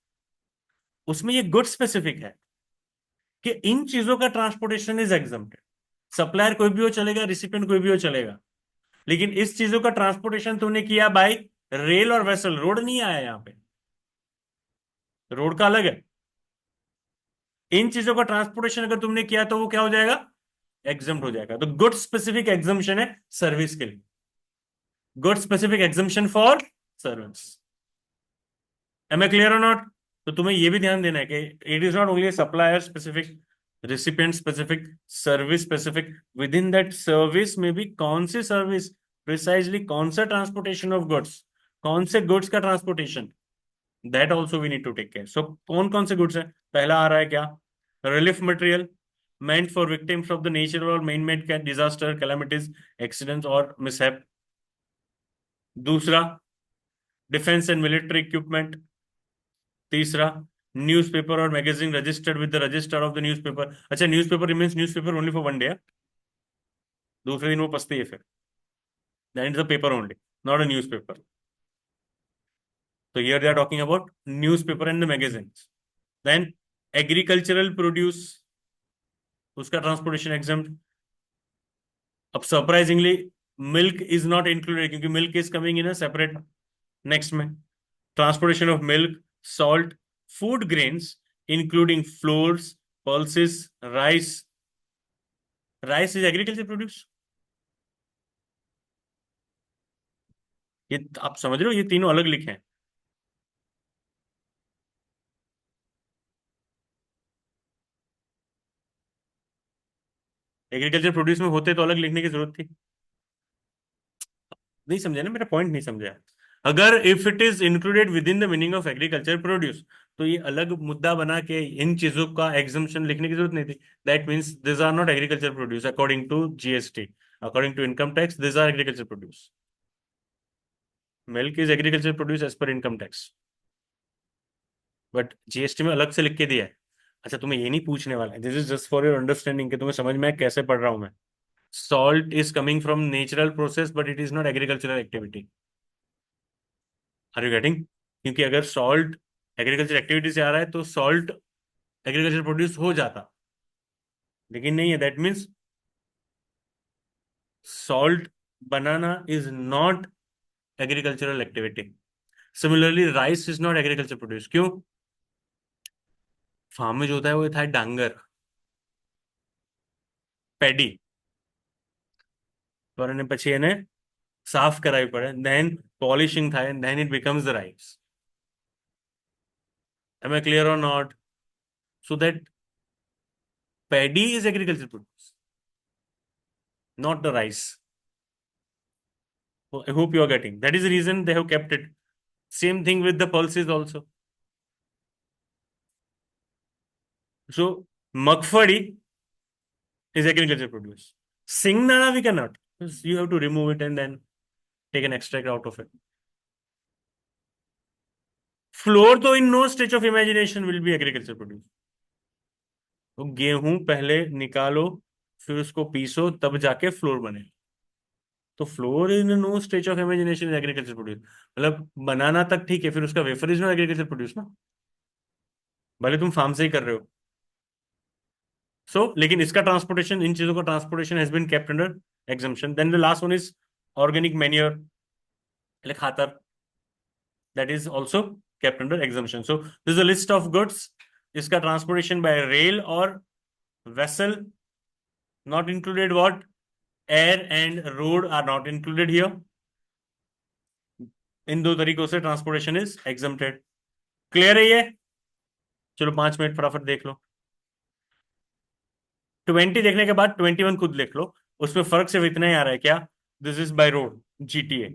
उसमें ये गुड स्पेसिफिक है कि इन चीजों का ट्रांसपोर्टेशन इज एग्जम्प्टेड। सप्लायर कोई भी हो चलेगा, रिसिपिएंट कोई भी हो चलेगा, लेकिन इस चीजों का ट्रांसपोर्टेशन तुमने किया बाय रेल और वेसल। रोड नहीं आया यहां पे, रोड का अलग है। इन चीजों का ट्रांसपोर्टेशन अगर तुमने किया तो वो क्या हो जाएगा? एग्जम्प्ट हो जाएगा। तो गुड स्पेसिफिक एग्जम्पशन है सर्विस के लिए, good specific exemption for service. Am I clear और नॉट? तो तुम्हें यह भी ध्यान देना है कि it is not only supplier specific, recipient specific, service specific. Within that service में भी कौन सी सर्विस, प्रिसाइजली कौन सा ट्रांसपोर्टेशन ऑफ गुड्स, कौन से गुड्स का transportation, that also we need to take care. So कौन कौन से गुड्स है? पहला आ रहा है क्या? Relief material meant for victims of the natural or man-made disaster, calamities, accidents और mishap। दूसरा, डिफेंस एंड मिलिट्री इक्विपमेंट। तीसरा, न्यूज़पेपर और magazine registered with the register of the newspaper. अच्छा, newspaper remains newspaper only for one day, दूसरे दिन वो पसती है फिर। That is a paper only, not a newspaper. तो here they are talking about newspaper and the magazine. Then agricultural produce, उसका ट्रांसपोर्टेशन एग्जाम। अब surprisingly milk is not included, क्योंकि milk is coming in a separate next में। Transportation of milk, salt, food grains including floors, pulses, rice. Rice is agriculture produce. ये आप समझ रहे हो, ये तीनों अलग लिखे हैं। एग्रीकल्चर प्रोड्यूस में होते तो अलग लिखने की जरूरत थी। नहीं समझे ना, मेरा पॉइंट नहीं समझा। अगर if it is included with in the meaning of agriculture produce, तो ये अलग मुद्दा बना के इन चीजों का एग्जम्पशन लिखने की जरूरत नहीं थी। That means this are not agriculture produce according to GST, according to income tax, this are agriculture produce. Milk is agriculture produce as per income tax, but GST में अलग से लिख के दिया है। अच्छा, तुम्हें ये नहीं पूछने वाला है, this is just for your understanding कि तुम्हें समझ में कैसे पढ़ रहा हूं मैं। Salt is coming from natural process but it is not agricultural activity. Are you getting? क्योंकि अगर सॉल्ट एग्रीकल्चर एक्टिविटी से आ रहा है तो सॉल्ट एग्रीकल्चर प्रोड्यूस हो जाता, लेकिन नहीं है। That means salt banana is not agricultural activity. Similarly rice is not agriculture produce. क्यों? फार्म में जो होता है वो था डांगर, पेडी, पर એને પછી એને સાફ કરાવી પડે, then polishing થાય, and then it becomes the rice. Am I clear or not? So that paddy is agricultural produce, not the rice. So I hope you are getting. That is the reason they have kept it. Same thing with the pulses also. So Magfadi is agricultural produce. Singnana we cannot. You have to remove it and then take an extract out of it. Flour, though, in no stretch of imagination will be agricultural produce. तो गेहूं पहले निकालो, फिर उसको पीसो, तब जाके फ्लोर बने। तो flour in no stage of imagination is agriculture produce, मतलब बनाना तक ठीक है, फिर उसका wafer is no agriculture produce ना, भले तुम फार्म से ही कर रहे हो। लेकिन इसका ट्रांसपोर्टेशन, इन चीजों का transportation has been kept under exemption. Then the last one is organic manure, like खातर, that is also kept under exemption. So this is a list of goods. इसका transportation by rail or vessel not included. What? Air and road are not included here. इन दो तरीकों से ट्रांसपोर्टेशन इज एग्जम्प्टेड। क्लियर है ये? चलो 5 मिनट फटाफट देख लो। 20 देखने के बाद 21 खुद लिख लो, उसमें फर्क सिर्फ इतना ही आ रहा है क्या, this is by road GTA,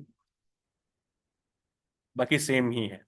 बाकी सेम ही है।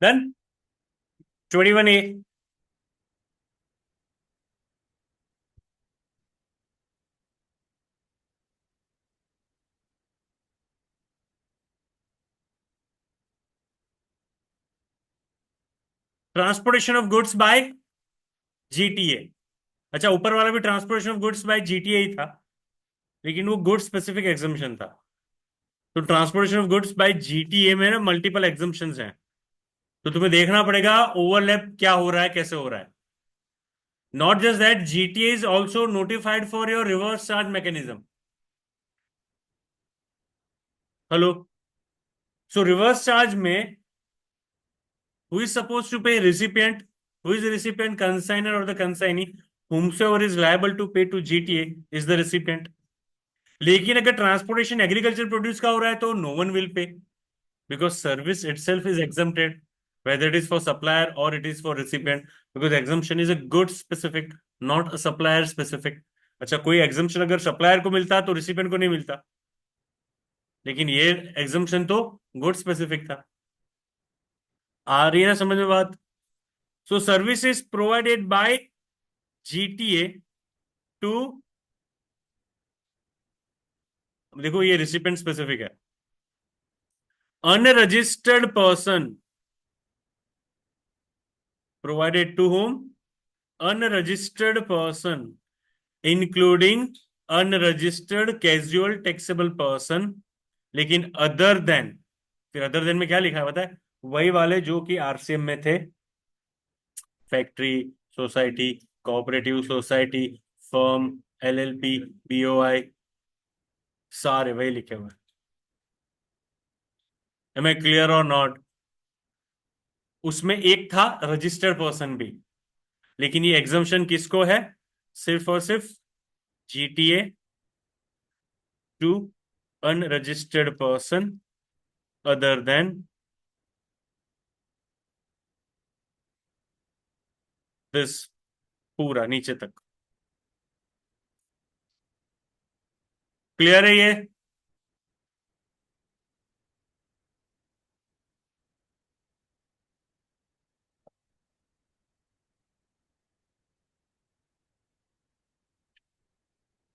Then 21A, transportation of goods by GTA. अच्छा, ऊपर वाला भी transportation of goods by GTA ही था, लेकिन वो गुड्स स्पेसिफिक एग्जम्पशन था। तो transportation of goods by GTA में ना मल्टीपल एग्जम्पशंस हैं, तो तुम्हें देखना पड़ेगा ओवरलैप क्या हो रहा है, कैसे हो रहा है. Not just that, GTA is also notified for your reverse charge mechanism. Hello. So reverse charge में who is supposed to pay? Recipient. Who is the recipient? Consignor or the consignee? Whomsoever is liable to pay to GTA is the recipient. लेकिन अगर ट्रांसपोर्टेशन एग्रीकल्चर प्रोड्यूस का हो रहा है तो no one will pay, because service itself is exempted, whether it is for supplier or it is for recipient, because exemption is a good specific, not a supplier specific. अच्छा, कोई exemption अगर सप्लायर को मिलता तो रिसिपिएंट को नहीं मिलता, लेकिन ये exemption तो गुड स्पेसिफिक था. आ रही है ना समझ में बात? So service is provided by GTA to, देखो ये रिसिपिएंट स्पेसिफिक है, unregistered person, provided to home, unregistered person including unregistered casual taxable person, लेकिन अदर देन, फिर अदर देन में क्या लिखा है पता है? वही वाले जो कि आरसीएम में थे, factory, society, cooperative society, firm, LLP, BOI, सारे वही लिखे हुए. एम आई क्लियर और नॉट? उसमें एक था रजिस्टर्ड पर्सन भी, लेकिन ये एग्जम्पशन किसको है? सिर्फ और सिर्फ GTA to unregistered person other than this, पूरा नीचे तक. क्लियर है ये?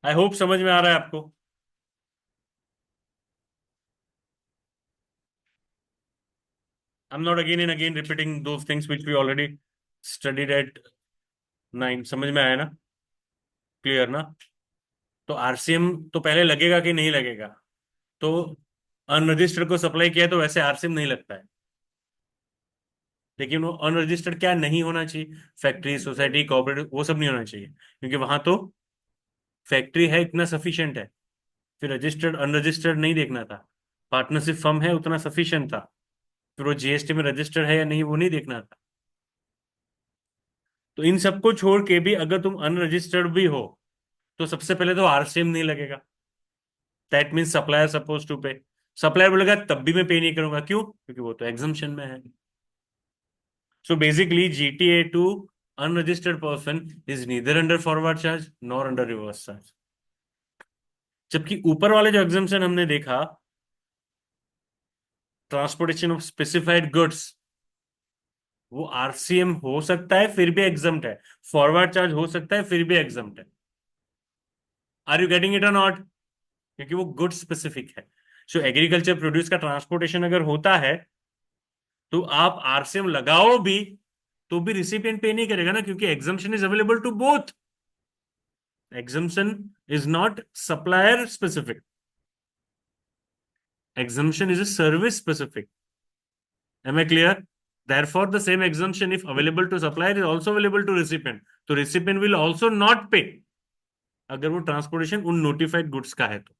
आई होप समझ में आ रहा है आपको. I am not again and again repeating those things which we already studied at 9. समझ में आया ना? क्लियर ना? तो आरसीएम तो पहले लगेगा कि नहीं लगेगा? तो अनरजिस्टर्ड को सप्लाई किया है तो वैसे आरसीएम नहीं लगता है, लेकिन वो अनरजिस्टर्ड क्या नहीं होना चाहिए? फैक्ट्री, सोसाइटी, कोऑपरेटिव, वो सब नहीं होना चाहिए, क्योंकि वहां तो फैक्ट्री है, इतना सफिशिएंट है. फिर रजिस्टर्ड अनरजिस्टर्ड नहीं देखना था, पार्टनरशिप फर्म है उतना सफिशिएंट था. फिर वो जीएसटी में रजिस्टर्ड है या नहीं वो नहीं देखना था. तो इन सबको छोड़ के भी अगर तुम अनरजिस्टर्ड भी हो तो सबसे पहले तो आरसीएम नहीं लगेगा. That means supplier suppose to pay. Supplier बोलेगा तब भी मैं पे नहीं करूंगा, क्यों? क्योंकि वो तो एग्जम्पशन में है. So basically GTA to unregistered person is neither under forward charge nor under reverse charge. जबकि ऊपर वाले जो एग्जम्पशन हमने देखा, ट्रांसपोर्टेशन ऑफ स्पेसिफाइड गुड्स, वो आरसीएम हो सकता है फिर भी एग्जम्प्ट है, फॉरवर्ड चार्ज हो सकता है फिर भी एग्जम्प्ट है. आर यू गेटिंग इट और नॉट? क्योंकि वो गुड स्पेसिफिक है. सो एग्रीकल्चर प्रोड्यूस का ट्रांसपोर्टेशन अगर होता है तो आप आरसीएम लगाओ भी तो भी रिसिपिएंट पे नहीं करेगा ना, क्योंकि exemption is available to both. Exemption is not supplier specific, exemption is a service specific. Am I clear? Therefore, the same exemption, if available to supplier, is also available to recipient. तो recipient will also not pay अगर वो ट्रांसपोर्टेशन उन नोटिफाइड गुड्स का है तो.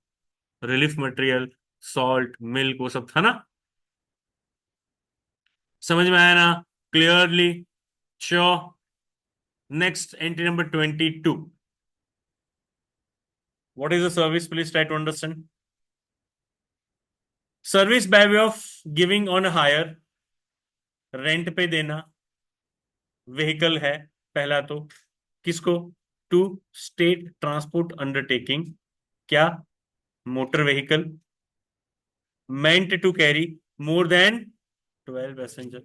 रिलीफ मटेरियल, सॉल्ट, मिल्क, वो सब था ना. समझ में आया ना? Clearly? Sure? Next entry number 22. What is the service? Please try to understand. Service by way of giving on hire, rent पे देना. व्हीकल है पहला तो, किसको? To state transport undertaking. क्या? Motor vehicle meant to carry more than 12 passenger.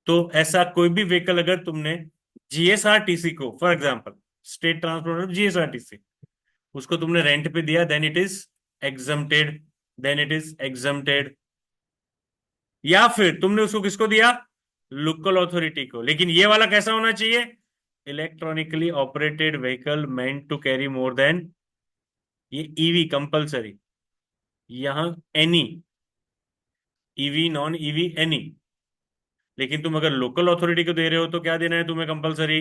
तो ऐसा कोई भी व्हीकल अगर तुमने जीएसआरटीसी को, for example state transport GSRTC, उसको तुमने रेंट पे दिया, then it is exempted. Then it is exempted. या फिर तुमने उसको किसको दिया? लोकल अथॉरिटी को. लेकिन ये वाला कैसा होना चाहिए? Electronically operated vehicle meant to carry more than, ये ईवी कंपलसरी. यहां any, EV non EV any. लेकिन तुम अगर लोकल अथॉरिटी को दे रहे हो तो क्या देना है तुम्हें कंपलसरी?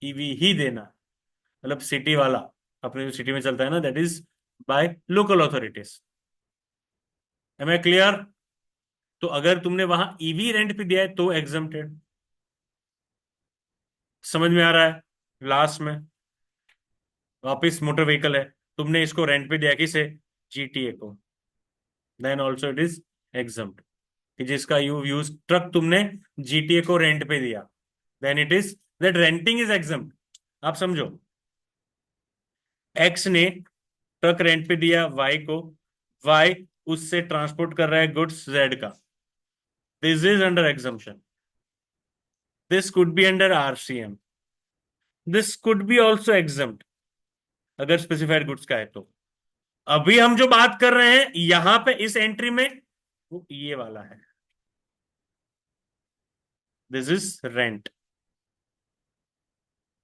ईवी ही देना। मतलब सिटी वाला, अपने जो सिटी में चलता है ना, that is by local authorities. Am I clear? तो अगर तुमने वहां ईवी रेंट पे दिया है तो एग्जम्प्टेड। समझ में आ रहा है? लास्ट में वापिस मोटर व्हीकल है, तुमने इसको रेंट पे दिया किसे? जीटीए को, then also it is exempt. कि जिसका यू यूज ट्रक तुमने जीटीए को रेंट पे दिया, then it is that renting is exempt. आप समझो, एक्स ने ट्रक रेंट पे दिया वाई को, वाई उससे ट्रांसपोर्ट कर रहा है गुड्स जेड का, this is under exemption. This could be under RCM, this could be also exempt अगर स्पेसिफाइड गुड्स का है तो। अभी हम जो बात कर रहे हैं यहां पे इस एंट्री में, वो ये वाला है, this is rent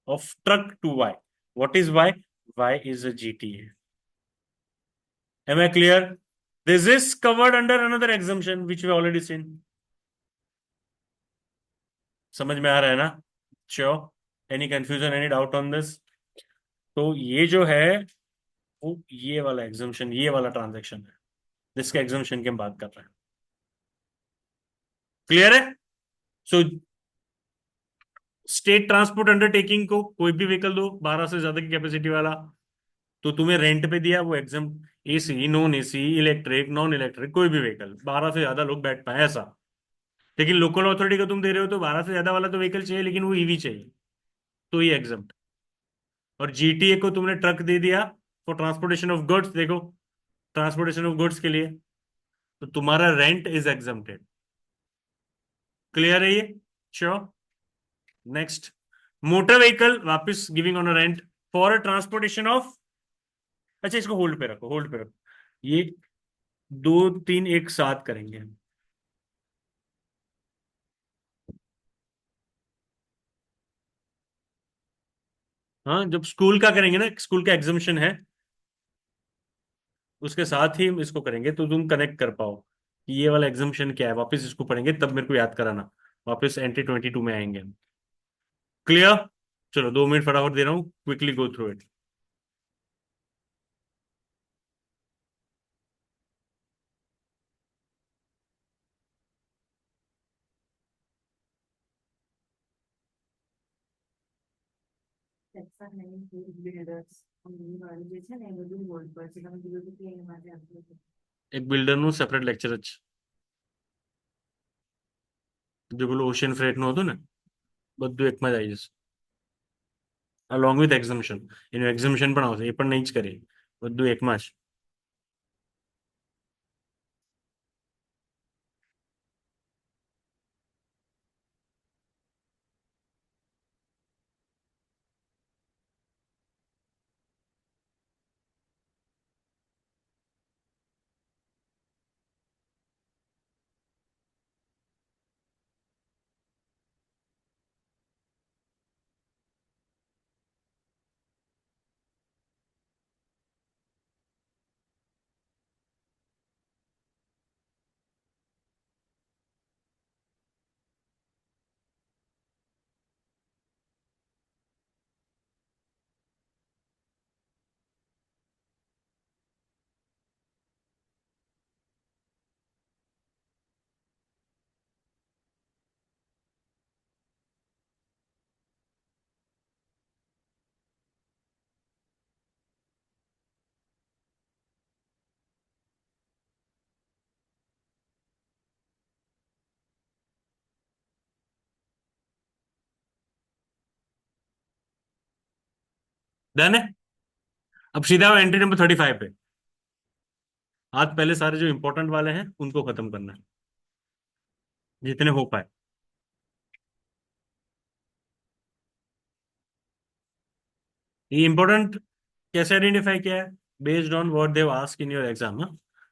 of truck to Y. What is Y? Y is a GTA. Am I clear? This is covered under another exemption which we already seen. समझ में आ रहा है ना? Sure? Any confusion, any doubt on this? तो ये जो है वो ये वाला एग्जम्पशन, ये वाला ट्रांजैक्शन है जिसके एग्जम्पशन की हम बात कर रहे हैं। क्लियर है? सो स्टेट ट्रांसपोर्ट अंडरटेकिंग को कोई भी व्हीकल दो 12 से ज्यादा की कैपेसिटी वाला, तो तुम्हें रेंट पे दिया वो exam, AC non AC electric non electric कोई भी व्हीकल 12 से ज्यादा लोग बैठ पाए ऐसा। लेकिन लोकल अथॉरिटी को तुम दे रहे हो तो 12 से ज्यादा वाला तो व्हीकल चाहिए, लेकिन वो ईवी चाहिए, तो ये एग्जाम। और जीटीए को तुमने ट्रक दे दिया फॉर ट्रांसपोर्टेशन ऑफ गुड्स, देखो ट्रांसपोर्टेशन ऑफ गुड्स के लिए, तो तुम्हारा रेंट इज एग्जम्प्टेड। क्लियर है ये? श्योर? नेक्स्ट, मोटर व्हीकल वापस giving on a rent for transportation of, अच्छा इसको होल्ड पे रखो, होल्ड पे रखो, ये दो तीन एक साथ करेंगे हम। हाँ, जब स्कूल का करेंगे ना, स्कूल का एग्जामिशन है, उसके साथ ही हम इसको करेंगे तो तुम कनेक्ट कर पाओ कि ये वाला एग्जामिशन क्या है, वापस इसको पढ़ेंगे तब मेरे को याद कराना। वापस एंटी 22 में आएंगे हम। क्लियर? चलो 2 मिनट फटाफट दे रहा हूँ, क्विकली गो थ्रू इट। એક બિલ્ડરનું સેપરેટ લેક્ચર જ છે, જે પેલું ઓશિયન ફ્રેટ નું હતું ને, બધું એકમાં જ આવી જશે, અલોંગ વિથ એક્ઝમ્પશન. એનું એક્ઝમ્પશન પણ આવશે, એ પણ નહીં જ કરીએ, બધું એકમાં જ. डन है? अब सीधा एंट्री नंबर 35 पे। आज पहले सारे जो इंपॉर्टेंट वाले हैं उनको खत्म करना है, जितने हो पाए। ये इंपॉर्टेंट कैसे आइडेंटिफाई किया है? Based on what they ask in your exam. हाँ,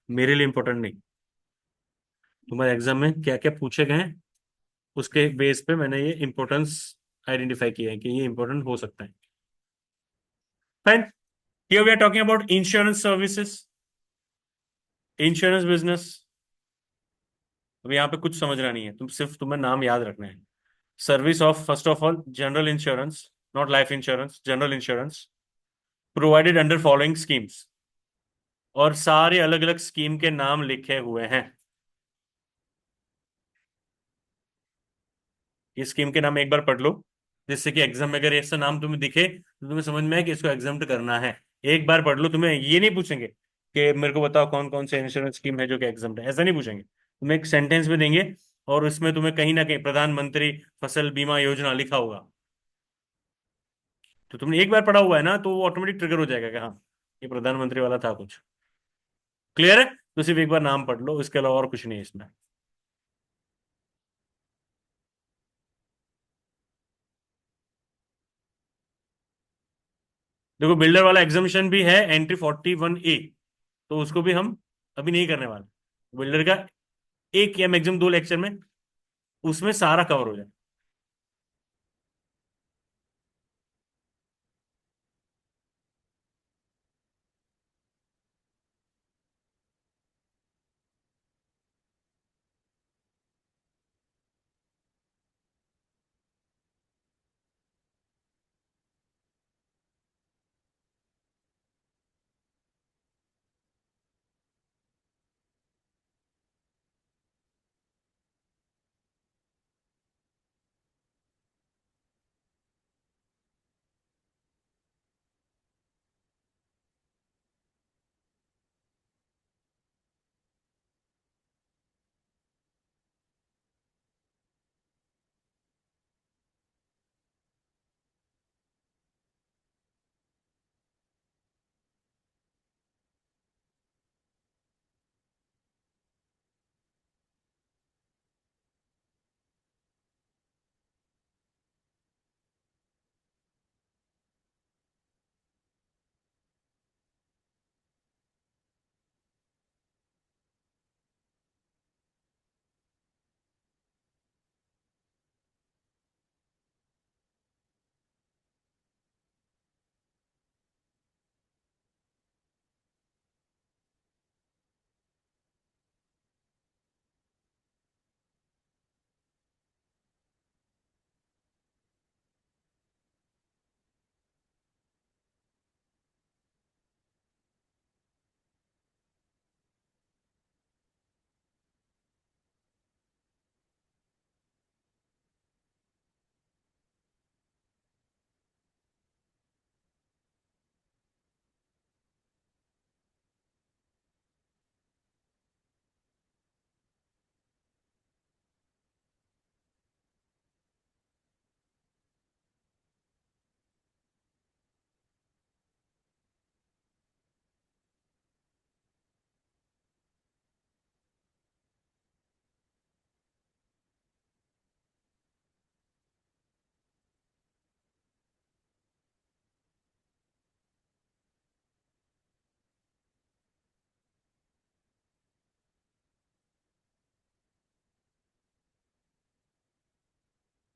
मेरे लिए इंपॉर्टेंट नहीं, तुम्हारे एग्जाम में क्या क्या पूछे गए हैं उसके बेस पे मैंने ये इंपॉर्टेंस आइडेंटिफाई किया है कि ये इंपॉर्टेंट हो सकता है। Fine. Here we are talking about insurance services. Insurance business, अब यहाँ पे कुछ समझना नहीं है, तुम्हें नाम याद रखना है। Service of, first of all, general insurance, not life insurance, general insurance provided under following schemes, और सारे अलग अलग स्कीम के नाम लिखे हुए हैं। ये स्कीम के नाम एक बार पढ़ लो, जिससे कि एग्जाम में अगर ऐसा नाम तुम्हें दिखे तो तुम्हें समझ में आए कि इसको एग्जाम्प्ट करना है। एक बार पढ़ लो, तुम्हें ये नहीं पूछेंगे कि मेरे को बताओ कौन कौन से इंश्योरेंस स्कीम है जो कि एग्जाम्प्ट है, ऐसा नहीं पूछेंगे, तुम्हें एक सेंटेंस में देंगे और उसमें तुम्हें कहीं ना कहीं प्रधानमंत्री फसल बीमा योजना लिखा होगा। तो तुमने एक बार पढ़ा हुआ है ना, तो वो ऑटोमेटिक ट्रिगर हो जाएगा कि हाँ, ये प्रधानमंत्री वाला था कुछ। क्लियर है? तो सिर्फ एक बार नाम पढ़ लो, इसके अलावा और कुछ नहीं है इसमें। देखो, बिल्डर वाला एग्जामिशन भी है, एंट्री 41A, तो उसको भी हम अभी नहीं करने वाले। बिल्डर का एक या मैक्सिमम दो लेक्चर में उसमें सारा कवर हो जाए।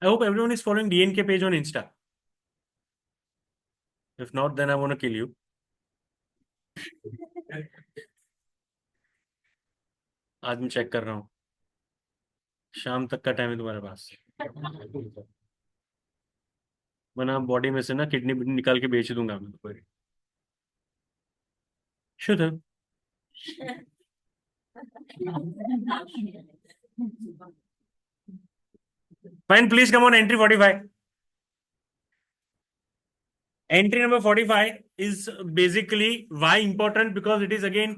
I hope everyone is following DN के page on Insta. If not, then I want to kill you. आज मैं चेक कर रहा हूँ, शाम तक का टाइम है तुम्हारे पास। वरना बॉडी में से ना किडनी निकाल के बेच दूंगा मैं तो। शुद्ध। Fine, please come on entry 45। Entry number 45 is basically why important, because it is again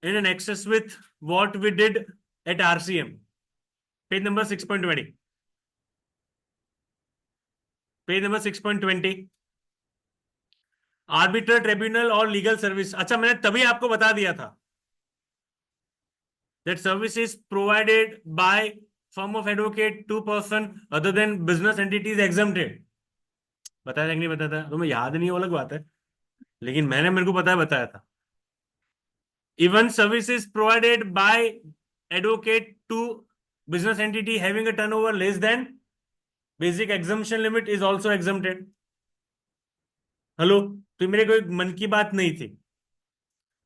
in an excess with what we did at RCM. Page number 6.20. Page number 6.20. Orbiter tribunal और लीगल सर्विस। अच्छा, मैंने तभी आपको बता दिया था that service is provided by firm of advocate to person other than business entities exempted। बताया था कि नहीं बताया था? तुम्हें याद नहीं, वो अलग बात है, लेकिन मैंने, मेरे को बताया था। Even services provided by advocate to business entity having a turnover less than basic exemption limit is also exempted। Hello, तो मेरे कोई मन की बात नहीं थी।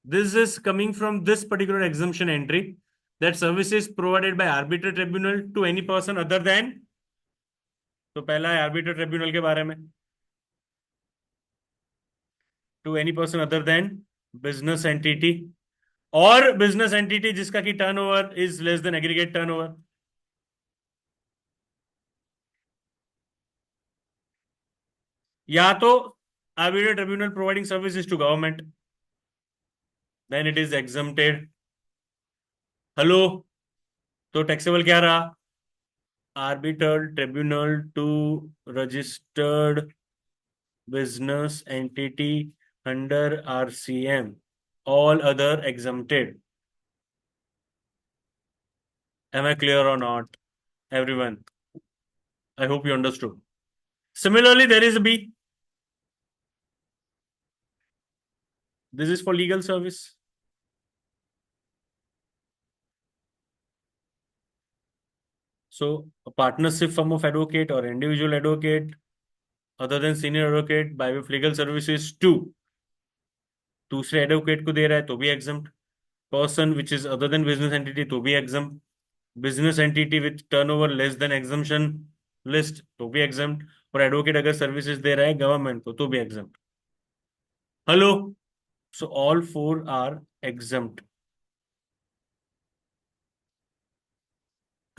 This is coming from this particular exemption entry, that services provided by arbitrary tribunal to any person other than, तो पहला है आर्बिट्रेट ट्रिब्यूनल के बारे में, to any person other than business entity, और बिजनेस एंटिटी जिसका की turnover is less than aggregate turnover. या तो arbitrate tribunal providing services to government, then it is exempted. Hello, तो टैक्सेबल क्या रहा? Arbitral tribunal to registered business entity under RCM, all other exempted. Am I clear or not, everyone? I hope you understood. Similarly, there is a B. This is for legal service. So a partnership firm of advocate or individual advocate other than senior advocate by way of legal services to दूसरे एडवोकेट को दे रहा है तो भी exempt, person which is other than business entity तो भी exempt, business entity with turnover less than exemption list तो भी एग्जम्प्ट, और एडवोकेट अगर सर्विसेज दे रहा है गवर्नमेंट को तो भी exempt. Hello, so all four are exempt.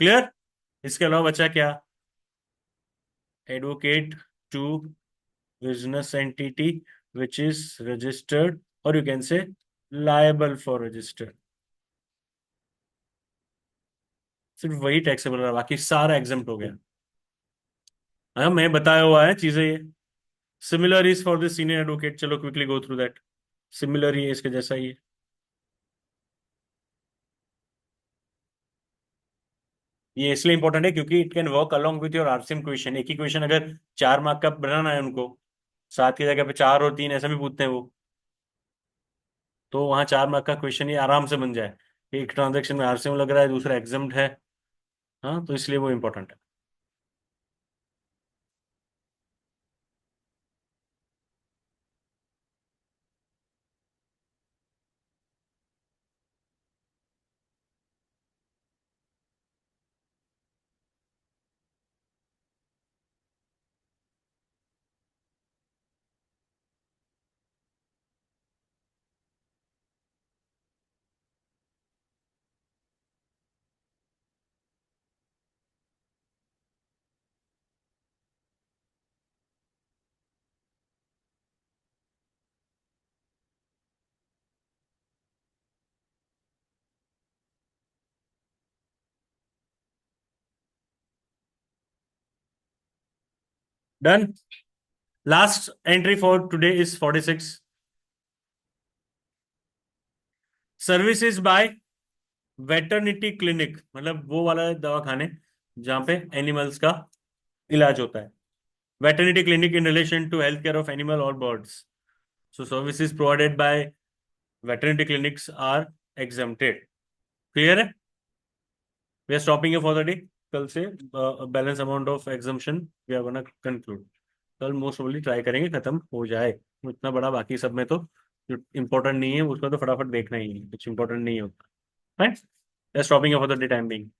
Clear? इसके अलावा बचा क्या? Advocate to business entity which is registered, और you can say liable for registered. सिर्फ वही टैक्सेबल रहा, बाकी सारा एग्जम्प्ट हो गया। हाँ, मैं बताया हुआ है चीजें ये। Similar is for the senior advocate, चलो quickly go through that. Similar ही है, इसके जैसा ही है। ये इसलिए इंपॉर्टेंट है क्योंकि it can work along with your RCM question. एक ही क्वेश्चन अगर 4 मार्क का बनाना है उनको, 7 की जगह पे 4 और 3 ऐसा भी पूछते हैं वो, तो वहाँ 4 मार्क का क्वेश्चन ये आराम से बन जाए। एक ट्रांजेक्शन में आरसीएम लग रहा है, दूसरा एग्जाम्ड है। हाँ, तो इसलिए वो इंपॉर्टेंट है। Done. Last entry for today is 46। Services by veterinary clinic, मतलब वो वाला दवाखाने जहाँ पे एनिमल्स का इलाज होता है। Veterinary clinic in relation to health care of animal और birds. So services provided by veterinary clinics are exempted. Clear है? We are stopping for the day. कल से balance amount of exemption we are gonna conclude. कल मोस्ट प्रोबेबली ट्राई करेंगे खत्म हो जाए। इतना बड़ा बाकी सब में तो जो इंपॉर्टेंट नहीं है उसमें तो फटाफट देखना ही है, कुछ इंपॉर्टेंट नहीं होता। Right, we are stopping for the day time Bing.